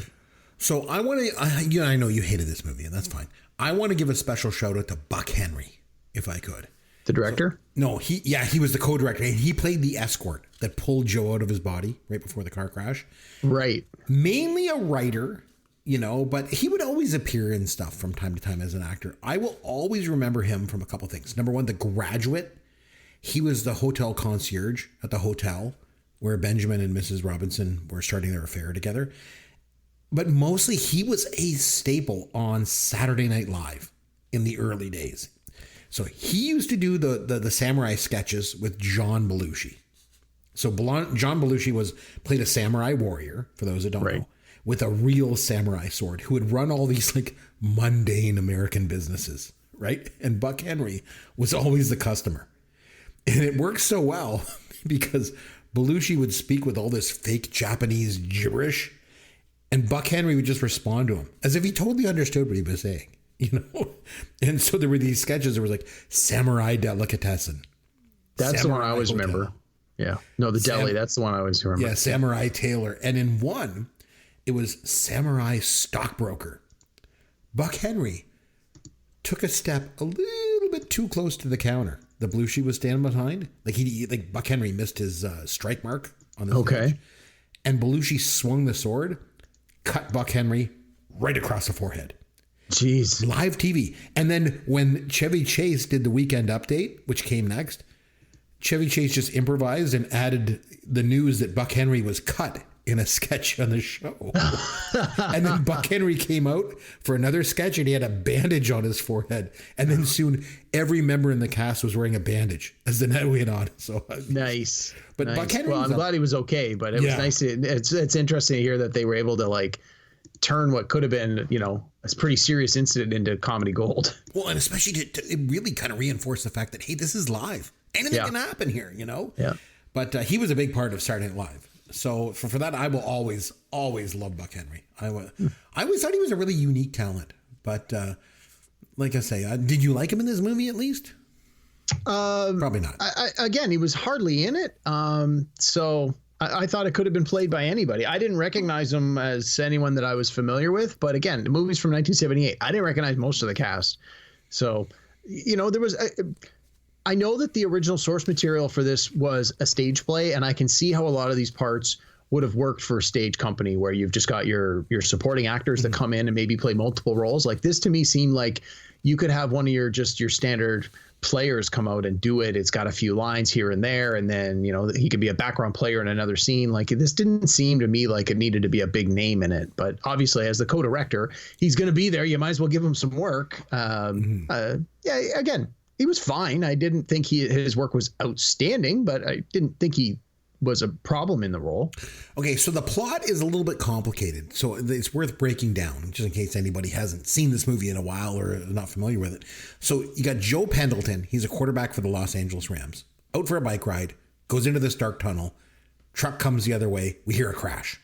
so I know you hated this movie, and that's fine. I want to give a special shout out to Buck Henry, if I could. The director? No, he was the co-director, and he played the escort that pulled Joe out of his body right before the car crash. Right. Mainly a writer, but he would always appear in stuff from time to time as an actor. I will always remember him from a couple things. Number one, The Graduate. He was the hotel concierge at the hotel where Benjamin and Mrs. Robinson were starting their affair together. But mostly he was a staple on Saturday Night Live in the early days. So he used to do the samurai sketches with John Belushi. So John Belushi played a samurai warrior, for those that don't know, with a real samurai sword who would run all these like mundane American businesses, right? And Buck Henry was always the customer. And it worked so well because Belushi would speak with all this fake Japanese gibberish, and Buck Henry would just respond to him as if he totally understood what he was saying, And so there were these sketches. There was like Samurai Delicatessen. That's the one I always remember. Yeah. No, the deli. That's the one I always remember. Yeah, Samurai Tailor. And in one, it was Samurai Stockbroker. Buck Henry took a step a little bit too close to the counter. The Belushi was standing behind. Like Buck Henry missed his strike mark on the stage. And Belushi swung the sword, cut Buck Henry right across the forehead. Jeez. Live TV. And then when Chevy Chase did the Weekend Update, which came next, Chevy Chase just improvised and added the news that Buck Henry was cut in a sketch on the show. And then Buck Henry came out for another sketch and he had a bandage on his forehead. And then soon every member in the cast was wearing a bandage as the night went on. So nice. But nice. Buck Henry, well, I'm glad he was okay, but it was nice. It's interesting to hear that they were able to like turn what could have been, you know, a pretty serious incident into comedy gold. Well, and especially to it really kind of reinforced the fact that, hey, this is live. Anything can happen here, you know? Yeah. But he was a big part of Saturday Night Live. So for that, I will always love Buck Henry. I always thought he was a really unique talent. But like I say, did you like him in this movie at least? Probably not. Again, he was hardly in it. So I thought it could have been played by anybody. I didn't recognize him as anyone that I was familiar with. But again, the movie's from 1978. I didn't recognize most of the cast. So, you know, there was... I know that the original source material for this was a stage play, and I can see how a lot of these parts would have worked for a stage company where you've just got your supporting actors that come in and maybe play multiple roles. Like this to me seemed like you could have one of your standard players come out and do it. It's got a few lines here and there, and then, you know, he could be a background player in another scene. Like this didn't seem to me like it needed to be a big name in it. But obviously, as the co-director, he's going to be there. You might as well give him some work. Again, he was fine. I didn't think his work was outstanding, but I didn't think he was a problem in the role. Okay, so the plot is a little bit complicated, so it's worth breaking down, just in case anybody hasn't seen this movie in a while or not familiar with it. So you got Joe Pendleton. He's a quarterback for the Los Angeles Rams. Out for a bike ride, goes into this dark tunnel. Truck comes the other way. We hear a crash.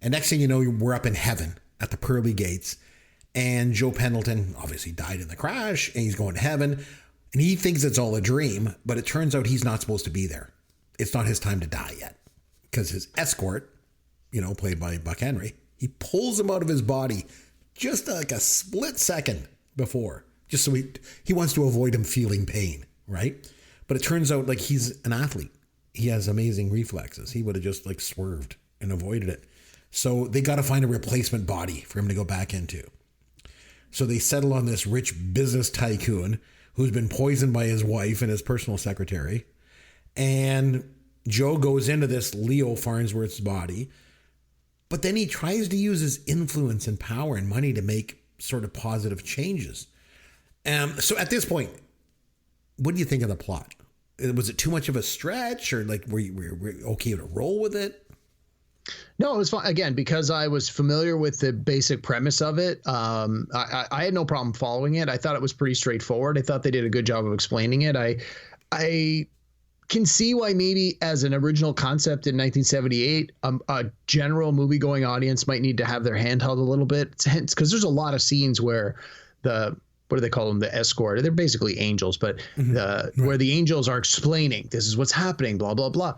And next thing you know, we're up in heaven at the pearly gates. And Joe Pendleton obviously died in the crash, and he's going to heaven. And he thinks it's all a dream, but it turns out he's not supposed to be there. It's not his time to die yet. Because his escort, you know, played by Buck Henry, he pulls him out of his body just like a split second before. Just so he wants to avoid him feeling pain, right? But it turns out like he's an athlete. He has amazing reflexes. He would have just like swerved and avoided it. So they got to find a replacement body for him to go back into. So they settle on this rich business tycoon who's been poisoned by his wife and his personal secretary. And Joe goes into this Leo Farnsworth's body. But then he tries to use his influence and power and money to make sort of positive changes. So at this point, what do you think of the plot? Was it too much of a stretch, or like were you okay to roll with it? No, it was fun. Again, because I was familiar with the basic premise of it. I had no problem following it. I thought it was pretty straightforward. I thought they did a good job of explaining it. I can see why maybe as an original concept in 1978, a general movie-going audience might need to have their hand held a little bit, because there's a lot of scenes where what do they call them? The escort. They're basically angels, but where the angels are explaining, this is what's happening, blah, blah, blah.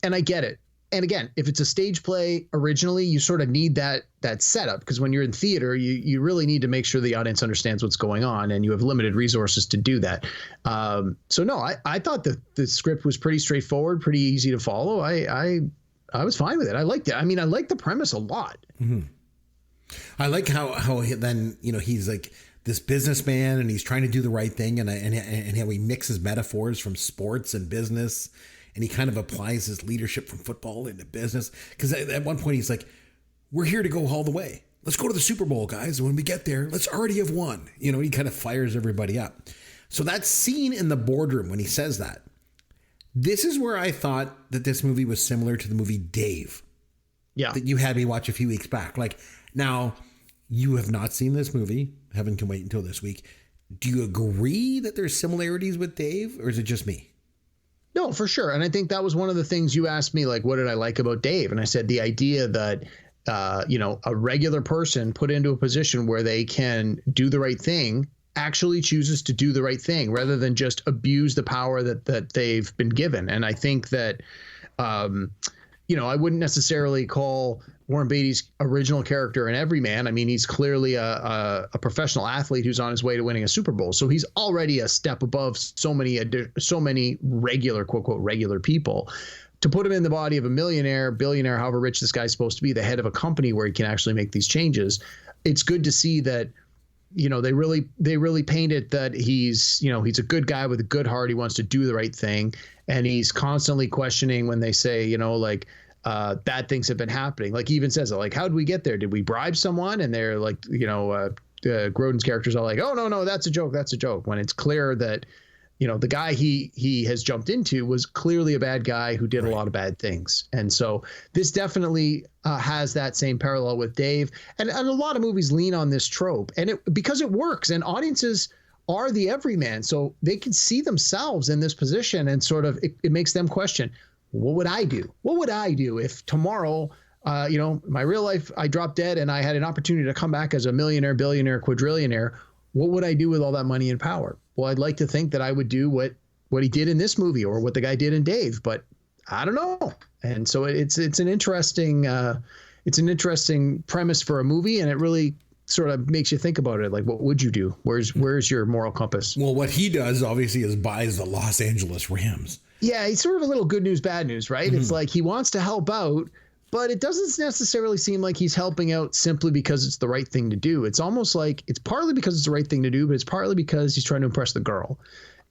And I get it. And again, if it's a stage play originally, you sort of need that setup, because when you're in theater, you really need to make sure the audience understands what's going on, and you have limited resources to do that. So no, I thought the script was pretty straightforward, pretty easy to follow. I was fine with it. I liked it. I mean, I liked the premise a lot. Mm-hmm. I like how then, you know, he's like this businessman and he's trying to do the right thing, and how he mixes metaphors from sports and business. And he kind of applies his leadership from football into business. Because at one point he's like, we're here to go all the way. Let's go to the Super Bowl, guys. And when we get there, let's already have won. You know, he kind of fires everybody up. So that scene in the boardroom when he says that, this is where I thought that this movie was similar to the movie Dave. Yeah. That you had me watch a few weeks back. Like, now, you have not seen this movie. Heaven can wait until this week. Do you agree that there's similarities with Dave, or is it just me? No, for sure. And I think that was one of the things you asked me, like, what did I like about Dave? And I said the idea that, a regular person put into a position where they can do the right thing actually chooses to do the right thing rather than just abuse the power that they've been given. And I think that, I wouldn't necessarily call Warren Beatty's original character an everyman. I mean, he's clearly a professional athlete who's on his way to winning a Super Bowl. So he's already a step above so many regular, quote, quote, regular people. to put him in the body of a millionaire, billionaire, however rich this guy's supposed to be, the head of a company where he can actually make these changes. It's good to see that, they really paint it that he's a good guy with a good heart. He wants to do the right thing. And he's constantly questioning when they say, bad things have been happening. Like he even says it, like, how did we get there? Did we bribe someone? And they're like, Grodin's characters are like, oh, no, that's a joke. That's a joke. When it's clear that, the guy he has jumped into was clearly a bad guy who did a lot of bad things. And so this definitely has that same parallel with Dave. And a lot of movies lean on this trope, and because it works, and audiences are the everyman. So they can see themselves in this position, and sort of it makes them question, what would I do? What would I do if tomorrow, my real life, I dropped dead and I had an opportunity to come back as a millionaire, billionaire, quadrillionaire? What would I do with all that money and power? Well, I'd like to think that I would do what he did in this movie, or what the guy did in Dave, but I don't know. And so it's an interesting premise for a movie, and it really sort of makes you think about it. Like, what would you do? Where's your moral compass? Well, what he does obviously is buys the Los Angeles Rams. Yeah, he's sort of a little good news, bad news, right? Mm-hmm. It's like he wants to help out, but it doesn't necessarily seem like he's helping out simply because it's the right thing to do. It's almost like it's partly because it's the right thing to do, but it's partly because he's trying to impress the girl.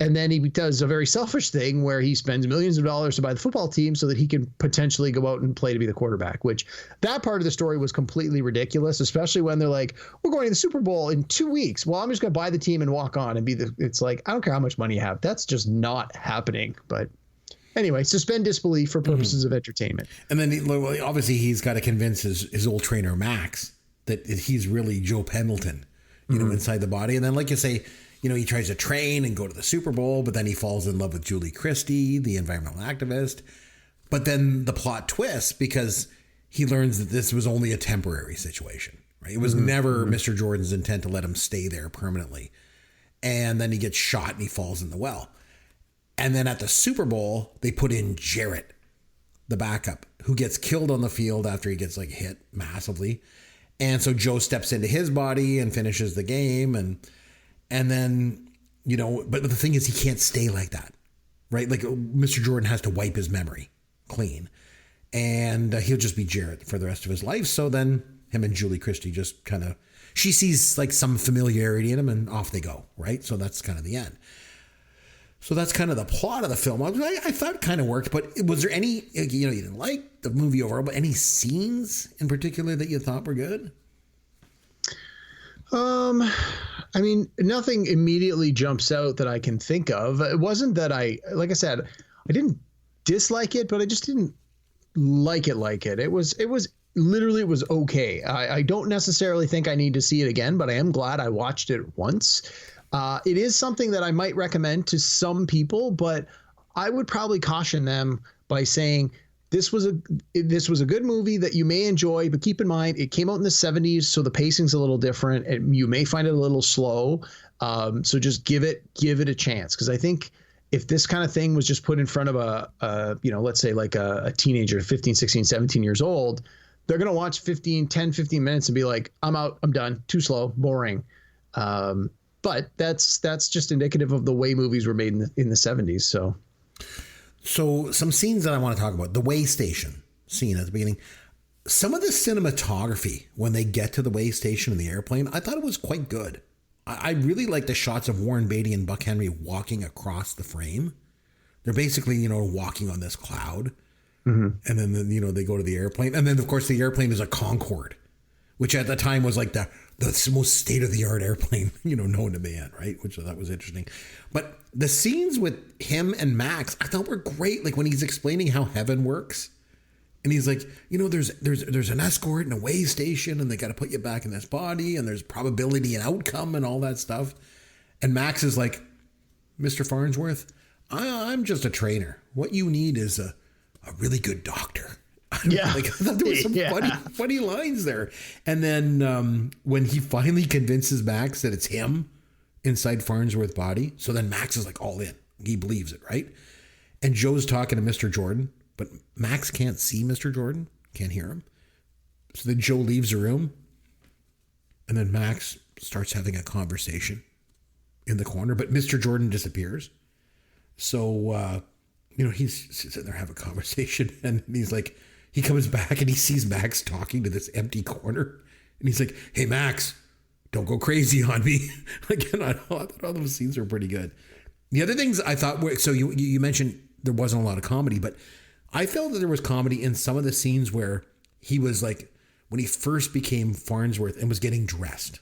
And then he does a very selfish thing where he spends millions of dollars to buy the football team so that he can potentially go out and play to be the quarterback, which that part of the story was completely ridiculous, especially when they're like, we're going to the Super Bowl in 2 weeks. Well, I'm just going to buy the team and walk on and it's like, I don't care how much money you have. That's just not happening. But anyway, suspend disbelief for purposes of entertainment. And then obviously he's got to convince his old trainer, Max, that he's really Joe Pendleton, inside the body. And then, like you say, he tries to train and go to the Super Bowl, but then he falls in love with Julie Christie, the environmental activist. But then the plot twists because he learns that this was only a temporary situation, right? It was never Mr. Jordan's intent to let him stay there permanently. And then he gets shot and he falls in the well. And then at the Super Bowl, they put in Jarrett, the backup, who gets killed on the field after he gets hit massively. And so Joe steps into his body and finishes the game. And then, but the thing is, he can't stay like that, right? Like Mr. Jordan has to wipe his memory clean, and he'll just be Jarrett for the rest of his life. So then him and Julie Christie just she sees some familiarity in him, and off they go, right? So that's kind of the end. So that's kind of the plot of the film. I thought it kind of worked, but was there any, you didn't like the movie overall, but any scenes in particular that you thought were good? I mean, nothing immediately jumps out that I can think of. It wasn't that like I said, I didn't dislike it, but I just didn't like it. It was literally, it was okay. I don't necessarily think I need to see it again, but I am glad I watched it once. It is something that I might recommend to some people, but I would probably caution them by saying this was a good movie that you may enjoy, but keep in mind it came out in the 70s, so the pacing's a little different, and you may find it a little slow. So just give it a chance, because I think if this kind of thing was just put in front of let's say like a teenager, 15, 16, 17 years old, they're going to watch 10, 15 minutes and be like, I'm out, I'm done, too slow, boring. But that's just indicative of the way movies were made in the 70s. So some scenes that I want to talk about, the way station scene at the beginning, some of the cinematography when they get to the way station in the airplane, I thought it was quite good. I really like the shots of Warren Beatty and Buck Henry walking across the frame. They're basically, walking on this cloud. Mm-hmm. And then, they go to the airplane. And then, of course, the airplane is a Concorde, which at the time was like the most state-of-the-art airplane, known to man, right? Which I thought was interesting. But the scenes with him and Max, I thought were great. Like when he's explaining how heaven works. And he's like, there's an escort and a way station, and they got to put you back in this body, and there's probability and outcome and all that stuff. And Max is like, Mr. Farnsworth, I'm just a trainer. What you need is a really good doctor. Yeah. I thought there was some funny lines there. And then when he finally convinces Max that it's him inside Farnsworth's body, so then Max is like all in. He believes it, right? And Joe's talking to Mr. Jordan, but Max can't see Mr. Jordan, can't hear him. So then Joe leaves the room, and then Max starts having a conversation in the corner, but Mr. Jordan disappears. So he's sitting there having a conversation, and he's like, he comes back and he sees Max talking to this empty corner, and he's like, "Hey, Max, don't go crazy on me." Again, I thought all those scenes were pretty good. The other things I thought were, so you mentioned there wasn't a lot of comedy, but I felt that there was comedy in some of the scenes where he was like, when he first became Farnsworth and was getting dressed.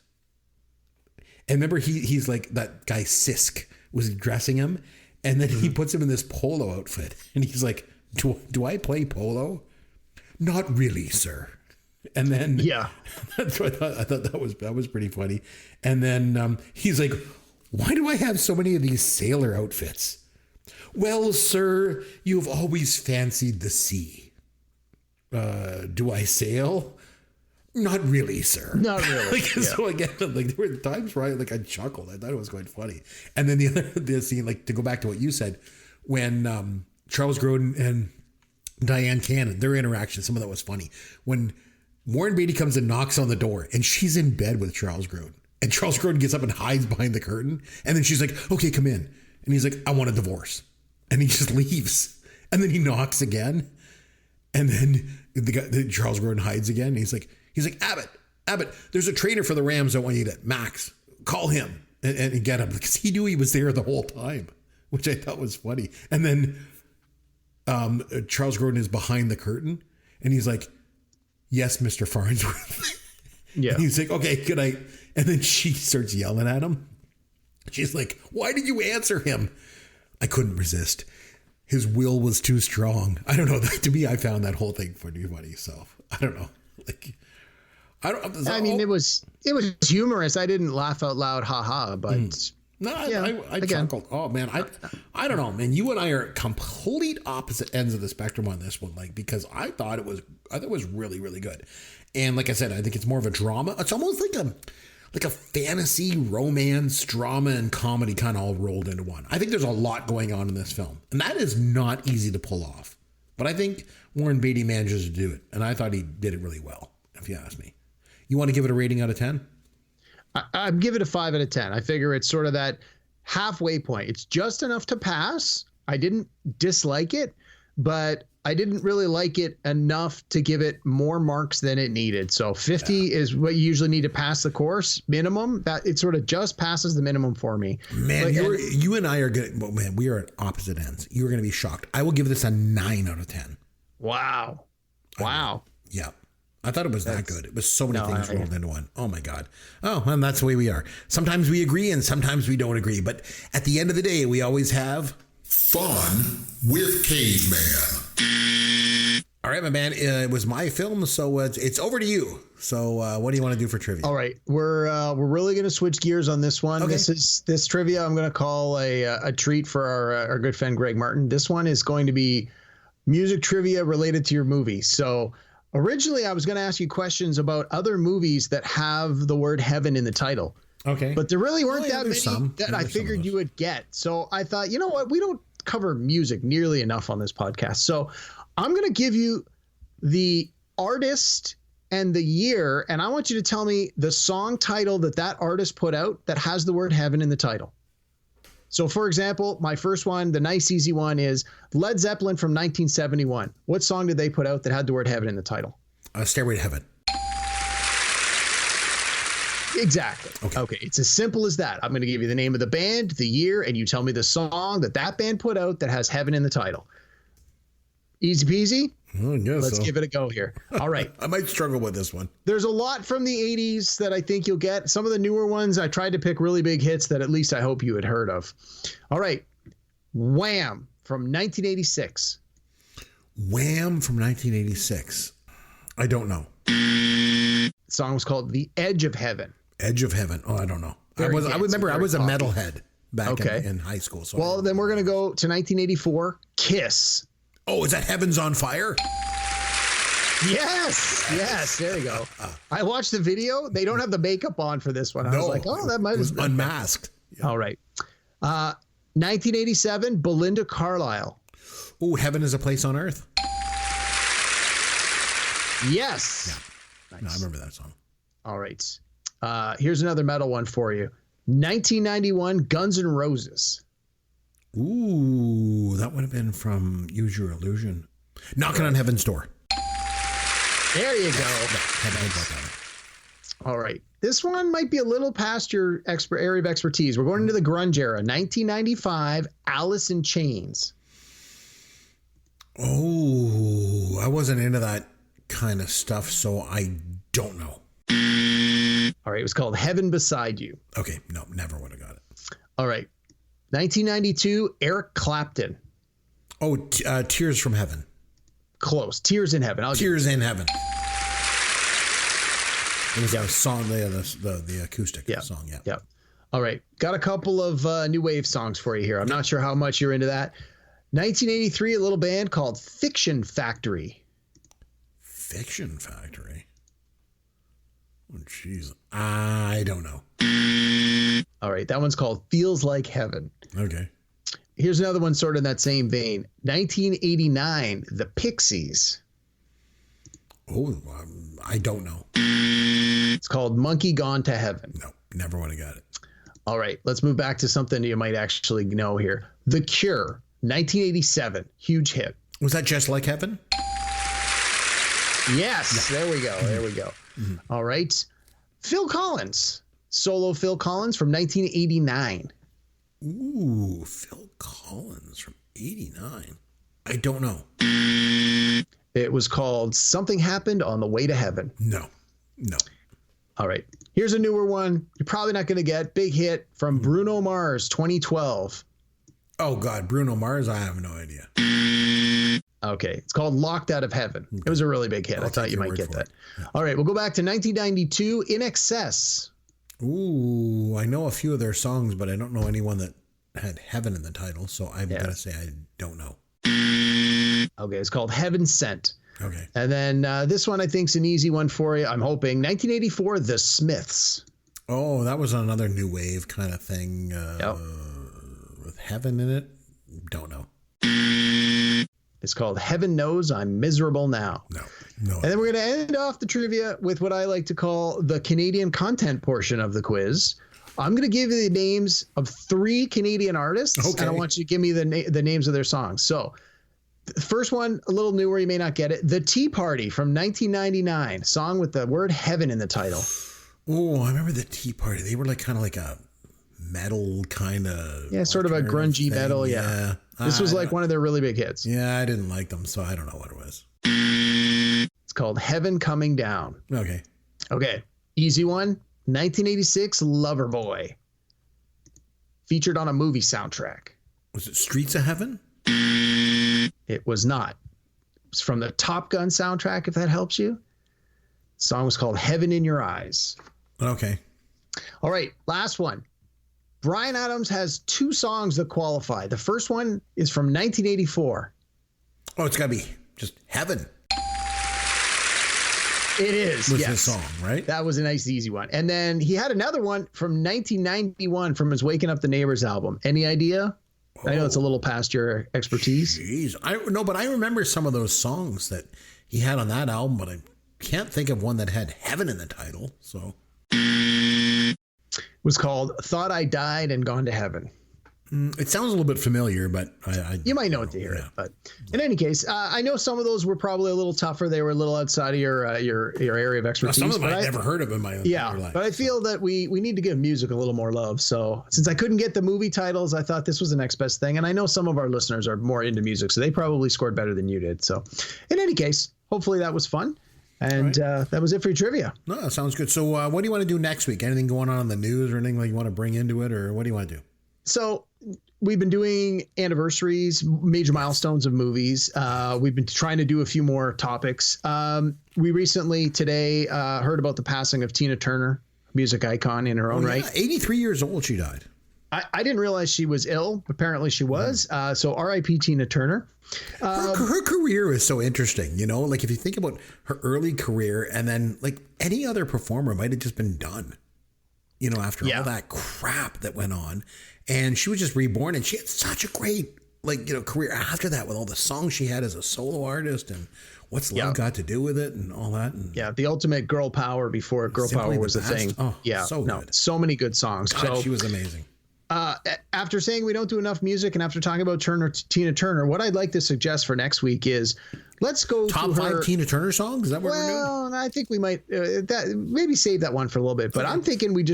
And remember, he's like, that guy Sisk was dressing him, and then he puts him in this polo outfit, and he's like, do I play polo? Not really, sir. And then that's what I thought that was pretty funny. And then he's like, "Why do I have so many of these sailor outfits?" "Well, sir, you've always fancied the sea." "Do I sail?" "Not really, sir." Not really. So again, like there were times where I chuckled. I thought it was quite funny. And then the scene, like to go back to what you said, when Charles Grodin and Diane Cannon, their interaction, some of that was funny. When Warren Beatty comes and knocks on the door, and she's in bed with Charles Grodin, and Charles Grodin gets up and hides behind the curtain, and then she's like, "Okay, come in," and he's like, "I want a divorce," and he just leaves, and then he knocks again, and then Charles Grodin hides again, and he's like, Abbott, there's a trainer for the Rams. Don't want you to, Max, call him and get him, because he knew he was there the whole time, which I thought was funny. And then Charles Grodin is behind the curtain, and he's like, "Yes, Mr. Farnsworth." Yeah. And he's like, "Okay, good night." And then she starts yelling at him. She's like, "Why did you answer him?" "I couldn't resist. His will was too strong." I don't know. To me, I found that whole thing funny. So I don't know. It was humorous. I didn't laugh out loud, haha, but no, I chuckled. Oh man, I don't know, man. You and I are complete opposite ends of the spectrum on this one, because I thought it was really, really good. And like I said, I think it's more of a drama. It's almost like a fantasy, romance, drama, and comedy kind of all rolled into one. I think there's a lot going on in this film, and that is not easy to pull off. But I think Warren Beatty manages to do it, and I thought he did it really well, if you ask me. You want to give it a rating out of 10? I'd give it a 5 out of 10. I figure it's sort of that halfway point. It's just enough to pass. I didn't dislike it, but I didn't really like it enough to give it more marks than it needed. So 50 is what you usually need to pass the course minimum. That it sort of just passes the minimum for me. Man, you and I are good. Well, man, we are at opposite ends. You're going to be shocked. I will give this a 9 out of 10. Wow. Yeah. I thought it was that good. It was so many things rolled into one. Oh my God. Oh, and that's the way we are. Sometimes we agree and sometimes we don't agree. But at the end of the day, we always have fun with Caveman. All right, my man. It was my film, so it's over to you. So what do you want to do for trivia? All right, we're really going to switch gears on this one. Okay. This trivia I'm going to call a treat for our good friend Greg Martin. This one is going to be music trivia related to your movie. So originally, I was going to ask you questions about other movies that have the word heaven in the title. Okay. But there really weren't that many that I figured you would get. So I thought, you know what? We don't cover music nearly enough on this podcast. So I'm going to give you the artist and the year, and I want you to tell me the song title that artist put out that has the word heaven in the title. So, for example, my first one, the nice, easy one is Led Zeppelin from 1971. What song did they put out that had the word heaven in the title? Stairway to Heaven. Exactly. Okay. It's as simple as that. I'm going to give you the name of the band, the year, and you tell me the song that band put out that has heaven in the title. Easy peasy? Let's give it a go here. All right. I might struggle with this one. There's a lot from the 80s that I think you'll get. Some of the newer ones, I tried to pick really big hits that at least I hope you had heard of. All right. Wham! From 1986. Wham! From 1986. I don't know. The song was called The Edge of Heaven. Edge of Heaven. Oh, I don't know. I remember I was a metalhead back in high school. So then we're going to go to 1984. Kiss. Oh, is that Heaven's on Fire? Yes. There you go. I watched the video. They don't have the makeup on for this one. I was like, that might have been unmasked. Yeah. All right. 1987, Belinda Carlisle. Oh, Heaven is a Place on Earth. Yes. Yeah. Nice. No, I remember that song. All right. Here's another metal one for you. 1991, Guns N' Roses. Ooh, that would have been from Use Your Illusion. Knocking on Heaven's Door. There you go. All right. This one might be a little past your area of expertise. We're going into the grunge era. 1995, Alice in Chains. Oh, I wasn't into that kind of stuff, so I don't know. All right. It was called Heaven Beside You. Okay. No, never would have got it. All right. 1992, Eric Clapton. Oh, Tears from Heaven. Close. Tears in Heaven. Tears in Heaven. It was a song, the acoustic song. Yeah. Yeah. All right. Got a couple of new wave songs for you here. I'm not sure how much you're into that. 1983, a little band called Fiction Factory. Fiction Factory? Oh, jeez. I don't know. All right. That one's called Feels Like Heaven. Okay. Here's another one sort of in that same vein. 1989, The Pixies. Oh, I don't know. It's called Monkey Gone to Heaven. No, never would have got it. All right, let's move back to something you might actually know here. The Cure, 1987, huge hit. Was that Just Like Heaven? Yes, No. There we go. There we go. Mm-hmm. All right. Phil Collins, solo Phil Collins from 1989. Ooh, Phil Collins from 89. I don't know. It was called Something Happened on the Way to Heaven. No. All right. Here's a newer one. You're probably not going to get. Big hit from Bruno Mars, 2012. Oh, God. Bruno Mars? I have no idea. Okay. It's called Locked Out of Heaven. Okay. It was a really big hit. I thought you might get that. Yeah. All right. We'll go back to 1992, In Excess. Ooh, I know a few of their songs, but I don't know anyone that had Heaven in the title, so I'm going to say I don't know. Okay, it's called Heaven Sent. Okay. And then this one I think is an easy one for you, I'm hoping. 1984, The Smiths. Oh, that was another new wave kind of thing with Heaven in it. Don't know. It's called Heaven Knows I'm Miserable Now. No. And then we're going to end off the trivia with what I like to call the Canadian content portion of the quiz. I'm going to give you the names of 3 Canadian artists, and I want you to give me the names of their songs. So the first one, a little newer, you may not get it. The Tea Party from 1999, song with the word heaven in the title. Oh, I remember the Tea Party. They were kind of like a metal kind of. Yeah, sort of a grungy thing. metal. Yeah. This was like one of their really big hits. Yeah, I didn't like them, so I don't know what it was. It's called Heaven Coming Down. Okay. Easy one. 1986, Loverboy. Featured on a movie soundtrack. Was it Streets of Heaven? It was not. It's from the Top Gun soundtrack, if that helps you. The song was called Heaven in Your Eyes. Okay. All right, last one. Bryan Adams has 2 songs that qualify. The first one is from 1984. Oh, it's got to be just Heaven. It is, was yes. his song, right? That was a nice, easy one. And then he had another one from 1991 from his Waking Up the Neighbors album. Any idea? I know it's a little past your expertise. Jeez. But I remember some of those songs that he had on that album, but I can't think of one that had Heaven in the title. So it was called Thought I Died and Gone to Heaven. It sounds a little bit familiar, but you might know it to hear it. But in any case, I know some of those were probably a little tougher. They were a little outside of your area of expertise. Some of them I've never heard of in my entire life. But I feel that we need to give music a little more love. So since I couldn't get the movie titles, I thought this was the next best thing. And I know some of our listeners are more into music, so they probably scored better than you did. So in any case, hopefully that was fun. And that was it for your trivia. No, that sounds good. So what do you want to do next week? Anything going on in the news or anything like you want to bring into it, or what do you want to do? So we've been doing anniversaries, major milestones of movies. We've been trying to do a few more topics. We recently today heard about the passing of Tina Turner, music icon in her own right. 83 years old, she died. I didn't realize she was ill. Apparently she was. So R.I.P. Tina Turner. Her career is so interesting, like if you think about her early career and then like any other performer might have just been done, after all that crap that went on. And she was just reborn, and she had such a great, career after that with all the songs she had as a solo artist and What's Love Got to Do with It and all that. And the ultimate girl power before girl power was a thing. Oh, so good. So many good songs. God, she was amazing. after saying we don't do enough music and after talking about Tina Turner, what I'd like to suggest for next week is let's go top to her 5 Tina Turner songs. Is that what we're doing? Well, I think we might maybe save that one for a little bit. But I'm thinking we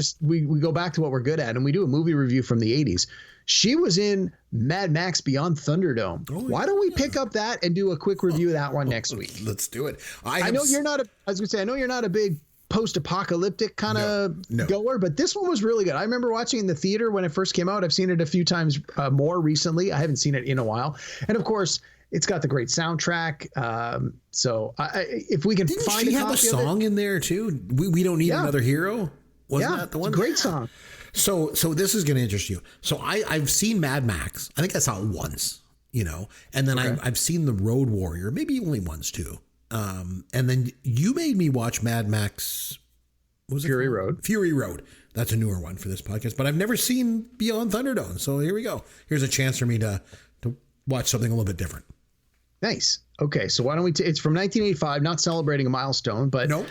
go back to what we're good at and we do a movie review from the 80s. She was in Mad Max Beyond Thunderdome. Why don't we pick up that and do a quick review of that one next week? Let's do it. I know you're not a big post-apocalyptic kind of goer, but this one was really good. I remember watching it in the theater when it first came out. I've seen it a few times more recently. I haven't seen it in a while. And of course, it's got the great soundtrack. So if we can find a copy of it. Didn't she have a song in there too? We don't need another hero. Wasn't that the one? Great song. So this is going to interest you. So I've seen Mad Max. I think I saw it once, and then I've seen The Road Warrior, maybe only once too. And then you made me watch Mad Max. What was it? Fury Road. Fury Road. That's a newer one for this podcast, but I've never seen Beyond Thunderdome. So here we go. Here's a chance for me to watch something a little bit different. Nice. Okay, so why don't we? It's from 1985, not celebrating a milestone, but well,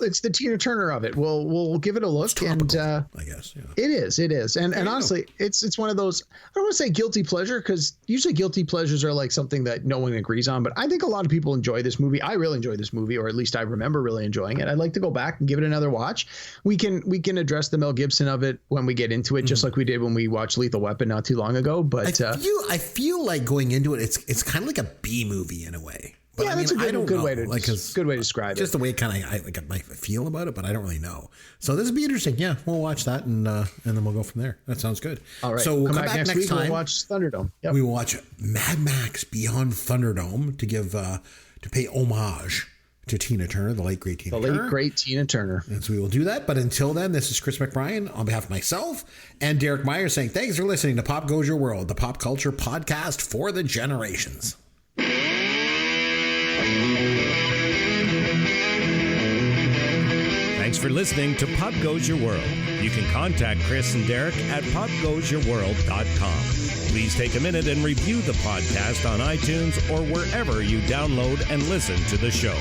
it's the Tina Turner of it. We'll give it a look, and I guess it is, and honestly, it's one of those. I don't want to say guilty pleasure because usually guilty pleasures are like something that no one agrees on, but I think a lot of people enjoy this movie. I really enjoy this movie, or at least I remember really enjoying it. I'd like to go back and give it another watch. We can address the Mel Gibson of it when we get into it, just like we did when we watched Lethal Weapon not too long ago. But I feel like going into it, it's kind of like a B movie in a way. But that's a good way to good way to describe it. Just the way it kind of I got my feel about it, but I don't really know. So this will be interesting. Yeah, we'll watch that and then we'll go from there. That sounds good. All right. So we'll come back next week. time. We'll watch Thunderdome. Yep. We will watch Mad Max Beyond Thunderdome to give to pay homage to Tina Turner, the late great Tina Turner. And so we will do that. But until then, this is Chris McBrien on behalf of myself and Derek Meyer saying thanks for listening to Pop Goes Your World, the pop culture podcast for the generations. Thanks for listening to Pop Goes Your World. You can contact Chris and Derek at popgoesyourworld.com. Please take a minute and review the podcast on iTunes or wherever you download and listen to the show.